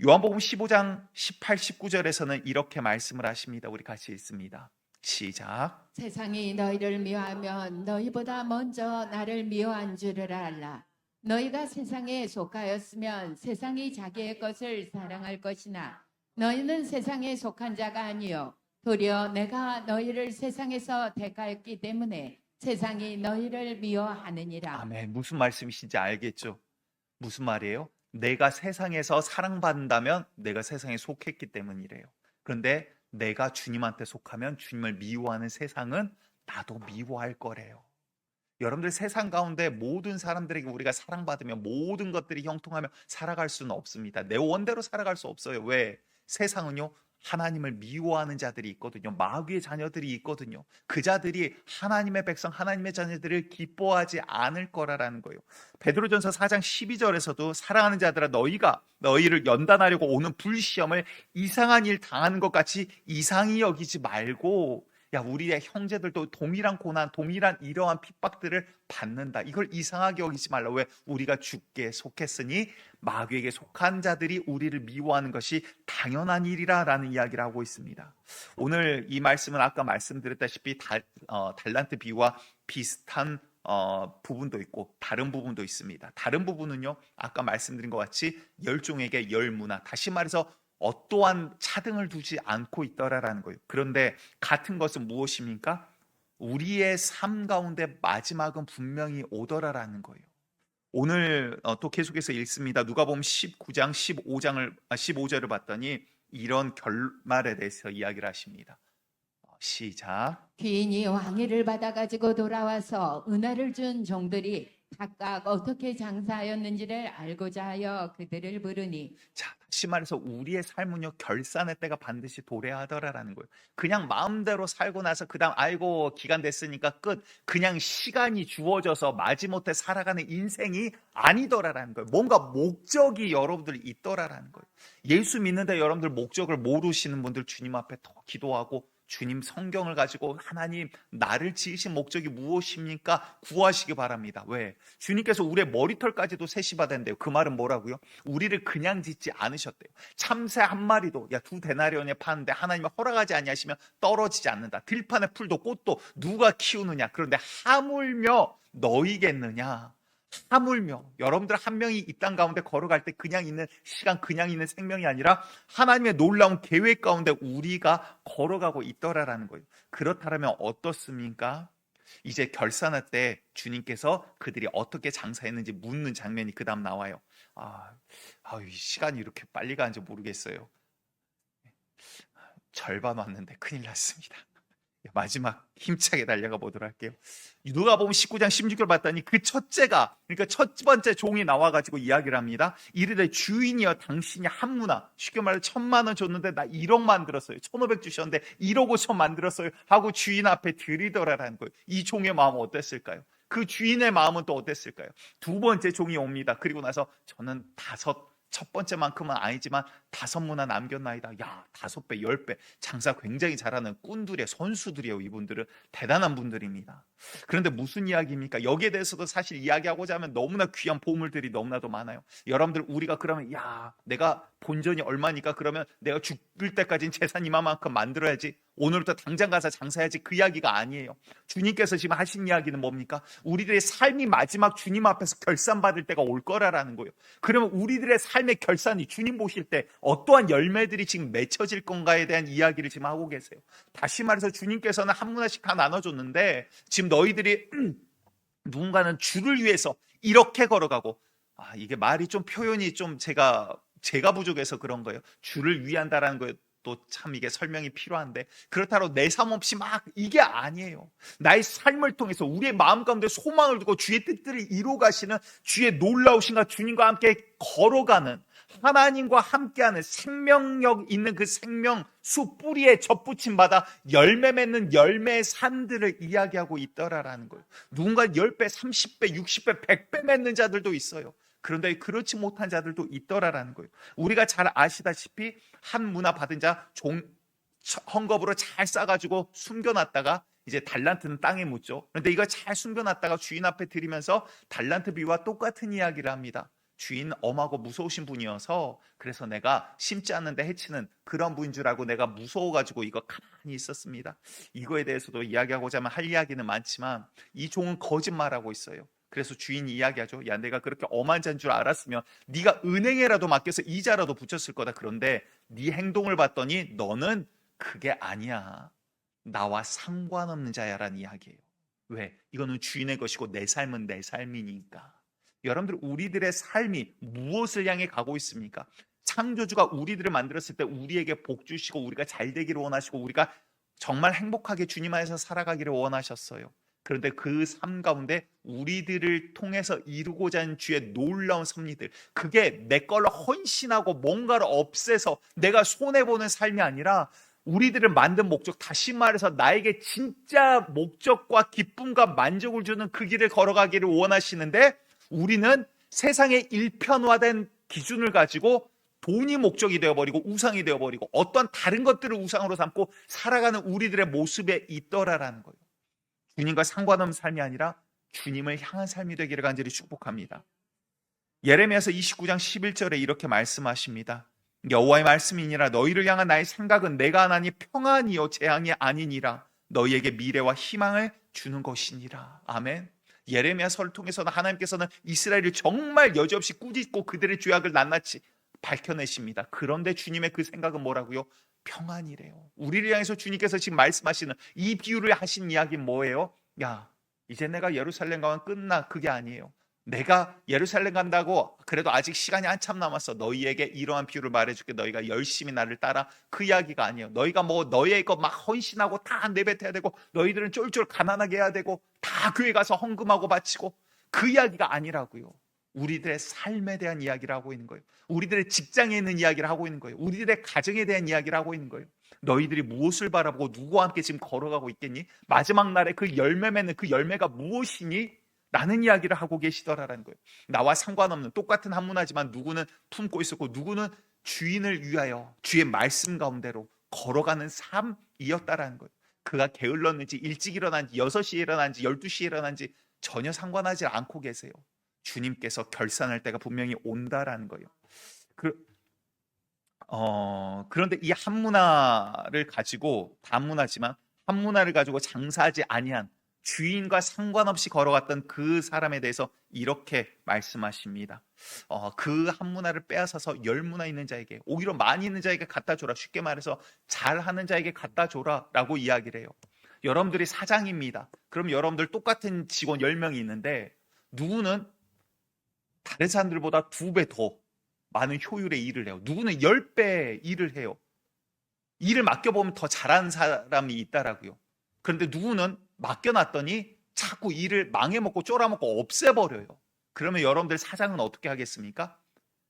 요한복음 15장 18, 19절에서는 이렇게 말씀을 하십니다. 우리 같이 읽습니다. 시작. 세상이 너희를 미워하면 너희보다 먼저 나를 미워한 줄을 알라. 너희가 세상에 속하였으면 세상이 자기의 것을 사랑할 것이나 너희는 세상에 속한 자가 아니요 도리어 내가 너희를 세상에서 택하였기 때문에 세상이 너희를 미워하느니라. 아멘. 무슨 말씀이신지 알겠죠? 무슨 말이에요? 내가 세상에서 사랑받는다면 내가 세상에 속했기 때문이래요. 그런데 내가 주님한테 속하면 주님을 미워하는 세상은 나도 미워할 거래요. 여러분들 세상 가운데 모든 사람들에게 우리가 사랑받으면 모든 것들이 형통하며 살아갈 수는 없습니다. 내 원대로 살아갈 수 없어요. 왜? 세상은요, 하나님을 미워하는 자들이 있거든요. 마귀의 자녀들이 있거든요. 그 자들이 하나님의 백성, 하나님의 자녀들을 기뻐하지 않을 거라는 거예요. 베드로전서 4장 12절에서도 사랑하는 자들아 너희가 너희를 연단하려고 오는 불시험을 이상한 일 당하는 것 같이 이상히 여기지 말고, 야, 우리의 형제들도 동일한 고난, 동일한 이러한 핍박들을 받는다. 이걸 이상하게 여기지 말라. 왜? 우리가 주께 속했으니 마귀에게 속한 자들이 우리를 미워하는 것이 당연한 일이라 라는 이야기를 하고 있습니다. 오늘 이 말씀은 아까 말씀드렸다시피 달란트 비유와 비슷한 부분도 있고 다른 부분도 있습니다. 다른 부분은요, 아까 말씀드린 것 같이 열종에게 열문화, 다시 말해서 어떠한 차등을 두지 않고 있더라라는 거예요. 그런데 같은 것은 무엇입니까? 우리의 삶 가운데 마지막은 분명히 오더라라는 거예요. 오늘 또 계속해서 읽습니다. 누가복음 19장 15절을 봤더니 이런 결말에 대해서 이야기를 하십니다. 시작. 귀인이 왕위를 받아가지고 돌아와서 은혜를 준 종들이 각각 어떻게 장사하였는지를 알고자 하여 그들을 부르니. 자, 다시 말해서 우리의 삶은요, 결산의 때가 반드시 도래하더라라는 거예요. 그냥 마음대로 살고 나서 그다음 아이고 기간 됐으니까 끝, 그냥 시간이 주어져서 마지못해 살아가는 인생이 아니더라라는 거예요. 뭔가 목적이 여러분들 있더라라는 거예요. 예수 믿는데 여러분들 목적을 모르시는 분들 주님 앞에 더 기도하고 주님 성경을 가지고 하나님 나를 지으신 목적이 무엇입니까? 구하시기 바랍니다. 왜? 주님께서 우리의 머리털까지도 세시 받았는데요. 그 말은 뭐라고요? 우리를 그냥 짓지 않으셨대요. 참새 한 마리도 2데나리온에 파는데 하나님이 허락하지 아니하시면 떨어지지 않는다. 들판의 풀도 꽃도 누가 키우느냐? 그런데 하물며 너희겠느냐? 하물며 여러분들 한 명이 이 땅 가운데 걸어갈 때 그냥 있는 시간, 그냥 있는 생명이 아니라 하나님의 놀라운 계획 가운데 우리가 걸어가고 있더라라는 거예요. 그렇다면 어떻습니까? 이제 결산할 때 주님께서 그들이 어떻게 장사했는지 묻는 장면이 그 다음 나와요. 이 시간이 이렇게 빨리 가는지 모르겠어요. 절반 왔는데 큰일 났습니다. 마지막 힘차게 달려가 보도록 할게요. 누가복음 19장 16절 봤더니 그 첫째가, 그러니까 첫 번째 종이 나와가지고 이야기를 합니다. 이르되 주인이여 당신이 한 문화, 쉽게 말해 1,000만 원 줬는데 나 1억 만들었어요. 1,500 주셨는데 1억 5천 만들었어요 하고 주인 앞에 드리더라라는 거예요. 이 종의 마음은 어땠을까요? 그 주인의 마음은 또 어땠을까요? 두 번째 종이 옵니다. 그리고 나서 저는 첫 번째만큼은 아니지만 5문화 남겼나이다. 야, 5배, 10배. 장사 굉장히 잘하는 꾼들이에요. 선수들이에요. 이분들은 대단한 분들입니다. 그런데 무슨 이야기입니까? 여기에 대해서도 사실 이야기하고자 하면 너무나 귀한 보물들이 너무나도 많아요. 여러분들, 우리가 그러면 야, 내가 본전이 얼마니까 그러면 내가 죽을 때까지는 재산 이만큼 만들어야지, 오늘부터 당장 가서 장사해야지, 그 이야기가 아니에요. 주님께서 지금 하신 이야기는 뭡니까? 우리들의 삶이 마지막 주님 앞에서 결산받을 때가 올 거라는 거예요. 그러면 우리들의 삶의 결산이 주님 보실 때 어떠한 열매들이 지금 맺혀질 건가에 대한 이야기를 지금 하고 계세요. 다시 말해서 주님께서는 한 문화씩 다 나눠줬는데 지금 너희들이 누군가는 주를 위해서 이렇게 걸어가고, 이게 말이 좀 표현이 좀 제가 부족해서 그런 거예요. 주를 위한다라는 거예요. 또 참 이게 설명이 필요한데, 그렇다고 내 삶 없이 막 이게 아니에요. 나의 삶을 통해서 우리의 마음 가운데 소망을 두고 주의 뜻들을 이루어 가시는 주의 놀라우신가, 주님과 함께 걸어가는, 하나님과 함께하는 생명력 있는 그 생명수 뿌리에 접붙임 받아 열매 맺는 열매의 산들을 이야기하고 있더라라는 거예요. 누군가 10배, 30배, 60배, 100배 맺는 자들도 있어요. 그런데 그렇지 못한 자들도 있더라라는 거예요. 우리가 잘 아시다시피 한 문화 받은 자 헝겊으로 잘 싸가지고 숨겨놨다가 이제 달란트는 땅에 묻죠. 그런데 이거 잘 숨겨놨다가 주인 앞에 드리면서 달란트 비유와 똑같은 이야기를 합니다. 주인 엄하고 무서우신 분이어서 그래서 내가 심지 않는데 해치는 그런 분인 줄 알고 내가 무서워가지고 이거 가만히 있었습니다. 이거에 대해서도 이야기하고자 하면 할 이야기는 많지만 이 종은 거짓말하고 있어요. 그래서 주인이 이야기하죠. 야, 내가 그렇게 엄한 자인 줄 알았으면 네가 은행에라도 맡겨서 이자라도 붙였을 거다. 그런데 네 행동을 봤더니 너는 그게 아니야. 나와 상관없는 자야라는 이야기예요. 왜? 이거는 주인의 것이고 내 삶은 내 삶이니까. 여러분들, 우리들의 삶이 무엇을 향해 가고 있습니까? 창조주가 우리들을 만들었을 때 우리에게 복 주시고 우리가 잘 되기를 원하시고 우리가 정말 행복하게 주님 안에서 살아가기를 원하셨어요. 그런데 그 삶 가운데 우리들을 통해서 이루고자 하는 주의 놀라운 섭리들, 그게 내 걸로 헌신하고 뭔가를 없애서 내가 손해보는 삶이 아니라 우리들을 만든 목적, 다시 말해서 나에게 진짜 목적과 기쁨과 만족을 주는 그 길을 걸어가기를 원하시는데, 우리는 세상의 일편화된 기준을 가지고 돈이 목적이 되어버리고 우상이 되어버리고 어떤 다른 것들을 우상으로 삼고 살아가는 우리들의 모습에 있더라라는 거예요. 주님과 상관없는 삶이 아니라 주님을 향한 삶이 되기를 간절히 축복합니다. 예레미야서 29장 11절에 이렇게 말씀하십니다. 여호와의 말씀이니라. 너희를 향한 나의 생각은 내가 하나니 평안이요 재앙이 아니니라. 너희에게 미래와 희망을 주는 것이니라. 아멘. 예레미야서를 통해서는 하나님께서는 이스라엘을 정말 여지없이 꾸짖고 그들의 죄악을 낱낱이 밝혀내십니다. 그런데 주님의 그 생각은 뭐라고요? 평안이래요. 우리를 향해서 주님께서 지금 말씀하시는 이 비유를 하신 이야기는 뭐예요? 야, 이제 내가 예루살렘 가면 끝나. 그게 아니에요. 내가 예루살렘 간다고 그래도 아직 시간이 한참 남았어. 너희에게 이러한 비유를 말해줄게. 너희가 열심히 나를 따라. 그 이야기가 아니에요. 너희가 뭐 너희의 거 막 헌신하고 다 내뱉어야 되고 너희들은 쫄쫄 가난하게 해야 되고 다 교회 가서 헌금하고 바치고, 그 이야기가 아니라고요. 우리들의 삶에 대한 이야기를 하고 있는 거예요. 우리들의 직장에 있는 이야기를 하고 있는 거예요. 우리들의 가정에 대한 이야기를 하고 있는 거예요. 너희들이 무엇을 바라보고 누구와 함께 지금 걸어가고 있겠니? 마지막 날에 그 열매 맺는 그 열매가 무엇이니? 라는 이야기를 하고 계시더라라는 거예요. 나와 상관없는 똑같은 한문화지만 누구는 품고 있었고 누구는 주인을 위하여 주의 말씀 가운데로 걸어가는 삶이었다라는 거예요. 그가 게을렀는지 일찍 일어난지 6시에 일어난지 12시에 일어난지 전혀 상관하지 않고 계세요. 주님께서 결산할 때가 분명히 온다라는 거예요. 그런데 이 한문화를 가지고, 단문화지만 한문화를 가지고 장사하지 아니한 주인과 상관없이 걸어갔던 그 사람에 대해서 이렇게 말씀하십니다. 그 한문화를 빼앗아서 10문화 있는 자에게, 오히려 많이 있는 자에게 갖다 줘라. 쉽게 말해서 잘하는 자에게 갖다 줘라 라고 이야기를 해요. 여러분들이 사장입니다. 그럼 여러분들 똑같은 직원 10명이 있는데 누구는 다른 사람들보다 2배 더 많은 효율의 일을 해요. 누구는 10배 일을 해요. 일을 맡겨보면 더 잘하는 사람이 있다라고요. 그런데 누구는 맡겨놨더니 자꾸 일을 망해먹고 쫄아먹고 없애버려요. 그러면 여러분들 사장은 어떻게 하겠습니까?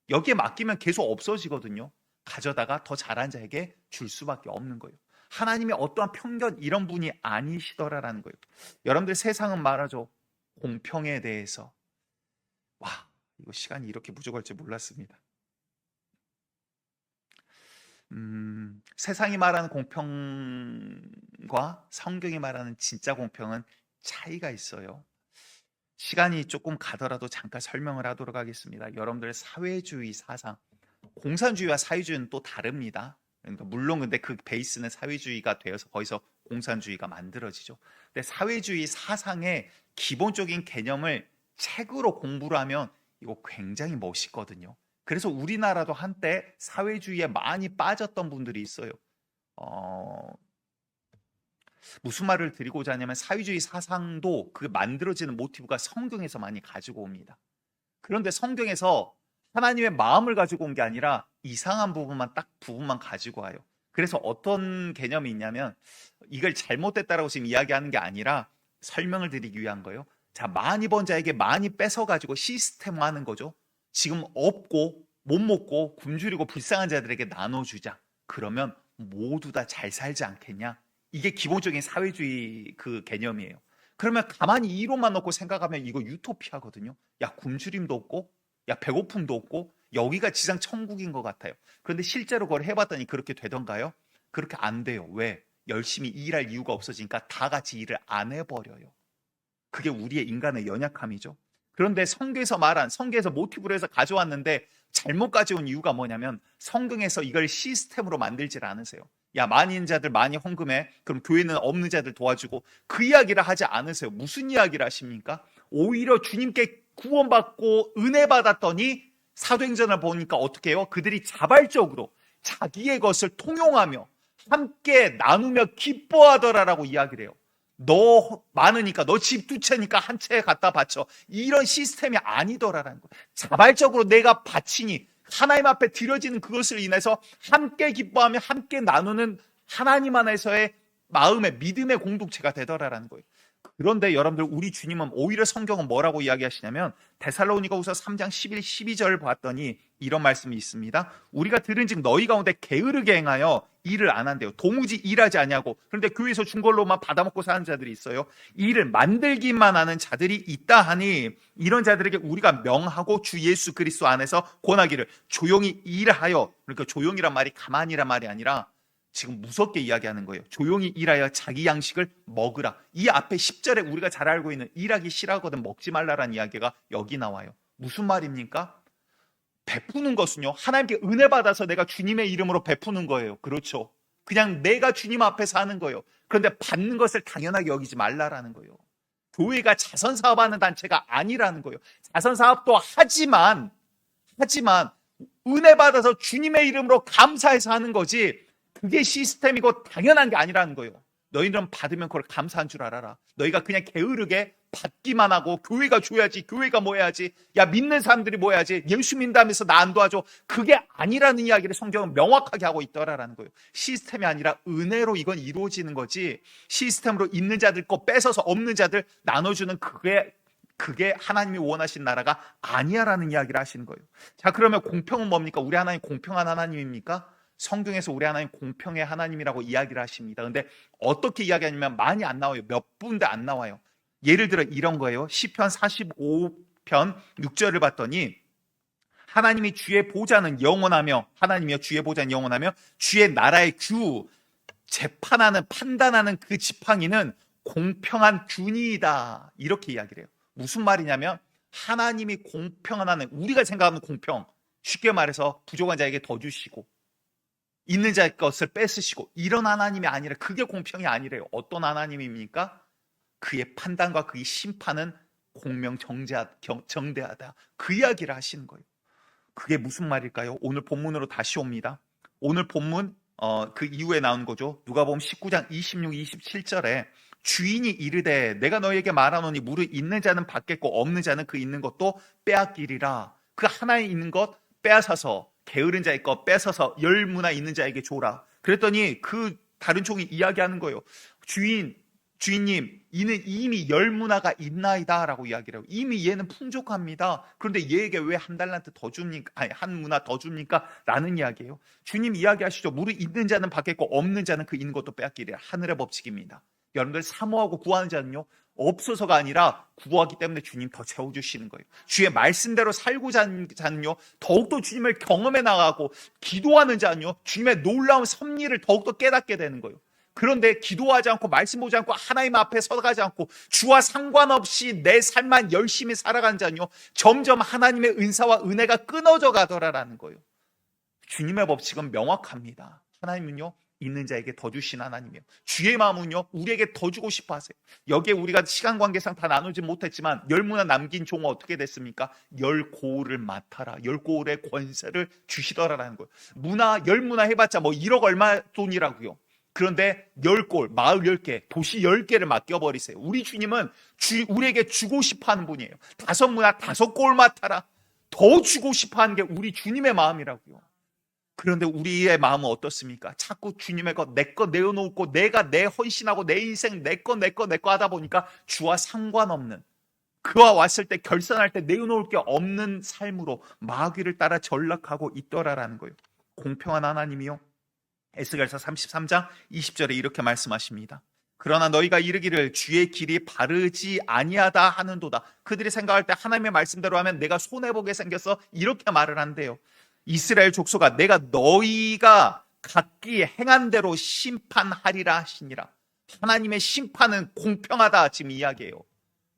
여기에 맡기면 계속 없어지거든요. 가져다가 더 잘한 자에게 줄 수밖에 없는 거예요. 하나님의 어떠한 편견 이런 분이 아니시더라라는 거예요. 여러분들 세상은 말하죠. 공평에 대해서. 와, 이거 시간이 이렇게 부족할 줄 몰랐습니다. 세상이 말하는 공평과 성경이 말하는 진짜 공평은 차이가 있어요. 시간이 조금 가더라도 잠깐 설명을 하도록 하겠습니다. 여러분들의 사회주의 사상, 공산주의와 사회주의는 또 다릅니다. 그러니까 물론 근데 그 베이스는 사회주의가 되어서 거기서 공산주의가 만들어지죠. 근데 사회주의 사상의 기본적인 개념을 책으로 공부를 하면 이거 굉장히 멋있거든요. 그래서 우리나라도 한때 사회주의에 많이 빠졌던 분들이 있어요. 무슨 말을 드리고자 하냐면 사회주의 사상도 그 만들어지는 모티브가 성경에서 많이 가지고 옵니다. 그런데 성경에서 하나님의 마음을 가지고 온 게 아니라 이상한 부분만 가지고 와요. 그래서 어떤 개념이 있냐면 이걸 잘못됐다라고 지금 이야기하는 게 아니라 설명을 드리기 위한 거예요. 자, 많이 번 자에게 많이 뺏어가지고 시스템화하는 거죠. 지금 없고 못 먹고 굶주리고 불쌍한 자들에게 나눠주자. 그러면 모두 다 잘 살지 않겠냐? 이게 기본적인 사회주의 그 개념이에요. 그러면 가만히 이론만 놓고 생각하면 이거 유토피아거든요. 야, 굶주림도 없고, 야, 배고픔도 없고, 여기가 지상 천국인 것 같아요. 그런데 실제로 그걸 해봤더니 그렇게 되던가요? 그렇게 안 돼요. 왜? 열심히 일할 이유가 없어지니까 다 같이 일을 안 해버려요. 그게 우리의 인간의 연약함이죠. 그런데 성경에서 모티브로 해서 가져왔는데 잘못 가져온 이유가 뭐냐면 성경에서 이걸 시스템으로 만들질 않으세요. 야, 많이 있는 자들 많이 헌금해. 그럼 교회는 없는 자들 도와주고 그 이야기를 하지 않으세요. 무슨 이야기를 하십니까? 오히려 주님께 구원받고 은혜 받았더니 사도행전을 보니까 어떻게 해요? 그들이 자발적으로 자기의 것을 통용하며 함께 나누며 기뻐하더라라고 이야기를 해요. 너 많으니까 너 집 두 채니까 한 채 갖다 바쳐. 이런 시스템이 아니더라라는 거예요. 자발적으로 내가 바치니 하나님 앞에 드려지는 그것을 인해서 함께 기뻐하며 함께 나누는 하나님 안에서의 마음의 믿음의 공동체가 되더라라는 거예요. 그런데 여러분들 우리 주님은 오히려 성경은 뭐라고 이야기하시냐면 데살로니가후서 3장 11, 12절 봤더니 이런 말씀이 있습니다. 우리가 들은즉 너희 가운데 게으르게 행하여 일을 안 한대요. 도무지 일하지 않냐고. 그런데 교회에서 준 걸로만 받아먹고 사는 자들이 있어요. 일을 만들기만 하는 자들이 있다 하니 이런 자들에게 우리가 명하고 주 예수 그리스도 안에서 권하기를 조용히 일하여, 그러니까 조용히란 말이 가만히란 말이 아니라 지금 무섭게 이야기하는 거예요. 조용히 일하여 자기 양식을 먹으라. 이 앞에 10절에 우리가 잘 알고 있는 일하기 싫어하거든 먹지 말라라는 이야기가 여기 나와요. 무슨 말입니까? 베푸는 것은요, 하나님께 은혜 받아서 내가 주님의 이름으로 베푸는 거예요. 그렇죠. 그냥 내가 주님 앞에서 하는 거예요. 그런데 받는 것을 당연하게 여기지 말라라는 거예요. 교회가 자선사업하는 단체가 아니라는 거예요. 자선사업도 하지만 은혜 받아서 주님의 이름으로 감사해서 하는 거지 그게 시스템이고 당연한 게 아니라는 거예요. 너희는 받으면 그걸 감사한 줄 알아라. 너희가 그냥 게으르게 받기만 하고 교회가 줘야지, 교회가 뭐 해야지, 야 믿는 사람들이 뭐 해야지, 예수 믿는다면서 나 안 도와줘. 그게 아니라는 이야기를 성경은 명확하게 하고 있더라라는 거예요. 시스템이 아니라 은혜로 이건 이루어지는 거지 시스템으로 있는 자들 거 뺏어서 없는 자들 나눠주는 그게 하나님이 원하신 나라가 아니야라는 이야기를 하시는 거예요. 자, 그러면 공평은 뭡니까? 우리 하나님 공평한 하나님입니까? 성경에서 우리 하나님 공평의 하나님이라고 이야기를 하십니다. 근데 어떻게 이야기하냐면 많이 안 나와요. 몇 군데 안 나와요. 예를 들어 이런 거예요. 시편 45편 6절을 봤더니 하나님이 주의 보좌는 영원하며, 하나님이여 주의 보좌는 영원하며 주의 나라의 재판하는 판단하는 그 지팡이는 공평한 균이다. 이렇게 이야기를 해요. 무슨 말이냐면 하나님이 공평한 하나님, 우리가 생각하는 공평, 쉽게 말해서 부족한 자에게 더 주시고 있는 자의 것을 뺏으시고 이런 하나님이 아니라, 그게 공평이 아니래요. 어떤 하나님입니까? 그의 판단과 그의 심판은 공명정대하다. 그 이야기를 하시는 거예요. 그게 무슨 말일까요? 오늘 본문으로 다시 옵니다. 오늘 본문 그 이후에 나온 거죠. 누가복음 19장 26, 27절에 주인이 이르되 내가 너희에게 말하노니 무릇 있는 자는 받겠고 없는 자는 그 있는 것도 빼앗기리라. 그 하나에 있는 것 빼앗아서 게으른 자의 것 뺏어서 열무나 있는 자에게 줘라. 그랬더니 그 다른 종이 이야기하는 거예요. 주인, 주인님, 이는 이미 10문화가 있나이다 라고 이야기를 해요. 이미 얘는 풍족합니다. 그런데 얘에게 왜 한 달란트 더 줍니까? 아니, 한 문화 더 줍니까? 라는 이야기예요. 주님 이야기하시죠. 무릇 있는 자는 받겠고 없는 자는 그 있는 것도 빼앗기리라. 하늘의 법칙입니다. 여러분들 사모하고 구하는 자는요, 없어서가 아니라 구하기 때문에 주님 더 채워주시는 거예요. 주의 말씀대로 살고자 하는 자는요, 더욱더 주님을 경험해 나가고, 기도하는 자는요, 주님의 놀라운 섭리를 더욱더 깨닫게 되는 거예요. 그런데 기도하지 않고 말씀 보지 않고 하나님 앞에 서가지 않고 주와 상관없이 내 삶만 열심히 살아가는 자는요, 점점 하나님의 은사와 은혜가 끊어져 가더라라는 거예요. 주님의 법칙은 명확합니다. 하나님은요, 있는 자에게 더 주신 하나님이에요. 주의 마음은요, 우리에게 더 주고 싶어 하세요. 여기에 우리가 시간 관계상 다 나누지 못했지만 10문화 남긴 종은 어떻게 됐습니까? 10고을을 맡아라. 10고을의 권세를 주시더라라는 거예요. 문화 10문화 해봤자 뭐 1억 얼마 돈이라고요. 그런데 10골, 마을 10개, 도시 10개를 맡겨버리세요. 우리 주님은 우리에게 주고 싶어하는 분이에요. 5문화 5골 맡아라. 더 주고 싶어하는 게 우리 주님의 마음이라고요. 그런데 우리의 마음은 어떻습니까? 자꾸 주님의 것, 내 것 내어놓고 내가 내 헌신하고 내 인생 내 거 하다 보니까 주와 상관없는, 그와 왔을 때 결산할 때 내어놓을 게 없는 삶으로 마귀를 따라 전락하고 있더라라는 거예요. 공평한 하나님이요, 에스겔서 33장 20절에 이렇게 말씀하십니다. 그러나 너희가 이르기를 주의 길이 바르지 아니하다 하는도다. 그들이 생각할 때 하나님의 말씀대로 하면 내가 손해보게 생겨서 이렇게 말을 한대요. 이스라엘 족속아, 내가 너희가 각기 행한 대로 심판하리라 하시니라. 하나님의 심판은 공평하다 지금 이야기해요.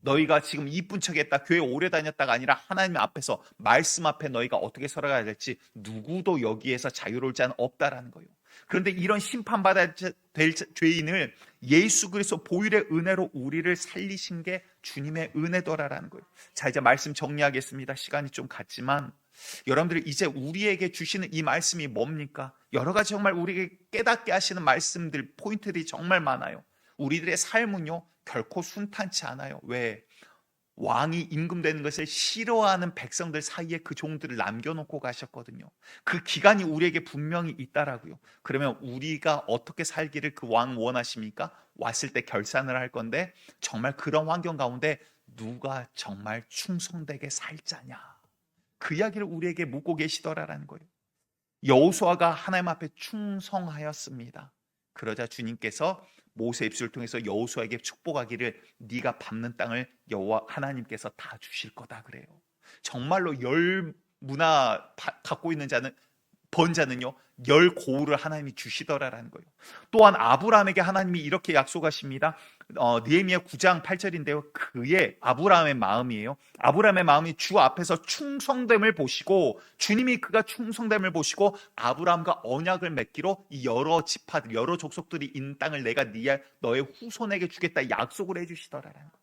너희가 지금 이쁜 척했다, 교회 오래 다녔다가 아니라 하나님 앞에서, 말씀 앞에 너희가 어떻게 살아가야 될지 누구도 여기에서 자유로울 자는 없다라는 거예요. 그런데 이런 심판받아야 될 죄인을 예수 그리스도 보혈의 은혜로 우리를 살리신 게 주님의 은혜더라라는 거예요. 자, 이제 말씀 정리하겠습니다. 시간이 좀 갔지만 여러분들이 이제 우리에게 주시는 이 말씀이 뭡니까? 여러 가지 정말 우리에게 깨닫게 하시는 말씀들, 포인트들이 정말 많아요. 우리들의 삶은요, 결코 순탄치 않아요. 왜? 왕이 임금되는 것을 싫어하는 백성들 사이에 그 종들을 남겨놓고 가셨거든요. 그 기간이 우리에게 분명히 있다라고요. 그러면 우리가 어떻게 살기를 그 왕 원하십니까? 왔을 때 결산을 할 건데, 정말 그런 환경 가운데 누가 정말 충성되게 살 자냐, 그 이야기를 우리에게 묻고 계시더라라는 거예요. 여호수아가 하나님 앞에 충성하였습니다. 그러자 주님께서 모세 입술을 통해서 여호수아에게 축복하기를 네가 밟는 땅을 여호와 하나님께서 다 주실 거다 그래요. 정말로 10문화 갖고 있는 자는, 번 자는요, 10고을을 하나님이 주시더라라는 거예요. 또한 아브라함에게 하나님이 이렇게 약속하십니다. 느헤미야 9장 8절인데요. 그의, 아브라함의 마음이에요. 아브라함의 마음이 주 앞에서 충성됨을 보시고, 주님이 그가 충성됨을 보시고 아브라함과 언약을 맺기로 이 여러 지파들, 여러 족속들이 있는 땅을 내가 너의 후손에게 주겠다 약속을 해주시더라라는 거예요.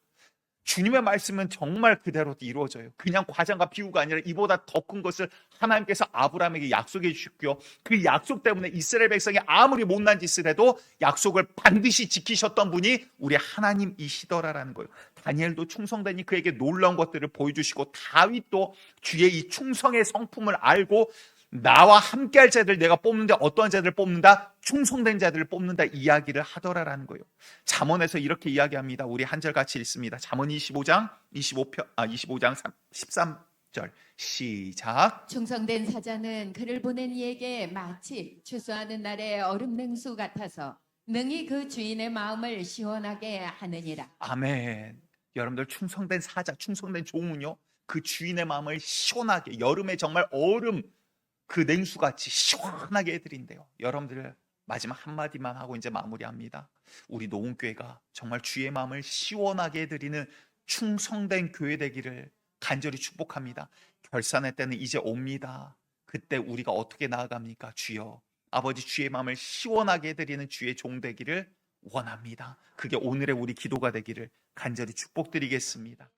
주님의 말씀은 정말 그대로 이루어져요. 그냥 과장과 비유가 아니라 이보다 더 큰 것을 하나님께서 아브라함에게 약속해 주셨고요. 그 약속 때문에 이스라엘 백성이 아무리 못난 짓을 해도 약속을 반드시 지키셨던 분이 우리 하나님이시더라라는 거예요. 다니엘도 충성되니 그에게 놀라운 것들을 보여주시고, 다윗도 주의 이 충성의 성품을 알고 나와 함께할 자들 내가 뽑는데 어떠한 자들을 뽑는다? 충성된 자들을 뽑는다 이야기를 하더라라는 거예요. 잠언에서 이렇게 이야기합니다. 우리 한 절 같이 읽습니다. 잠언 25장 13절 시작. 충성된 사자는 그를 보낸 이에게 마치 추수하는 날의 얼음 냉수 같아서 능히 그 주인의 마음을 시원하게 하느니라. 아멘. 여러분들, 충성된 사자, 충성된 종은요, 그 주인의 마음을 시원하게, 여름에 정말 얼음 그 냉수같이 시원하게 해드린대요. 여러분들, 마지막 한마디만 하고 이제 마무리합니다. 우리 노은교회가 정말 주의 마음을 시원하게 해드리는 충성된 교회 되기를 간절히 축복합니다. 결산의 때는 이제 옵니다. 그때 우리가 어떻게 나아갑니까? 주여, 아버지, 주의 마음을 시원하게 해드리는 주의 종 되기를 원합니다. 그게 오늘의 우리 기도가 되기를 간절히 축복드리겠습니다.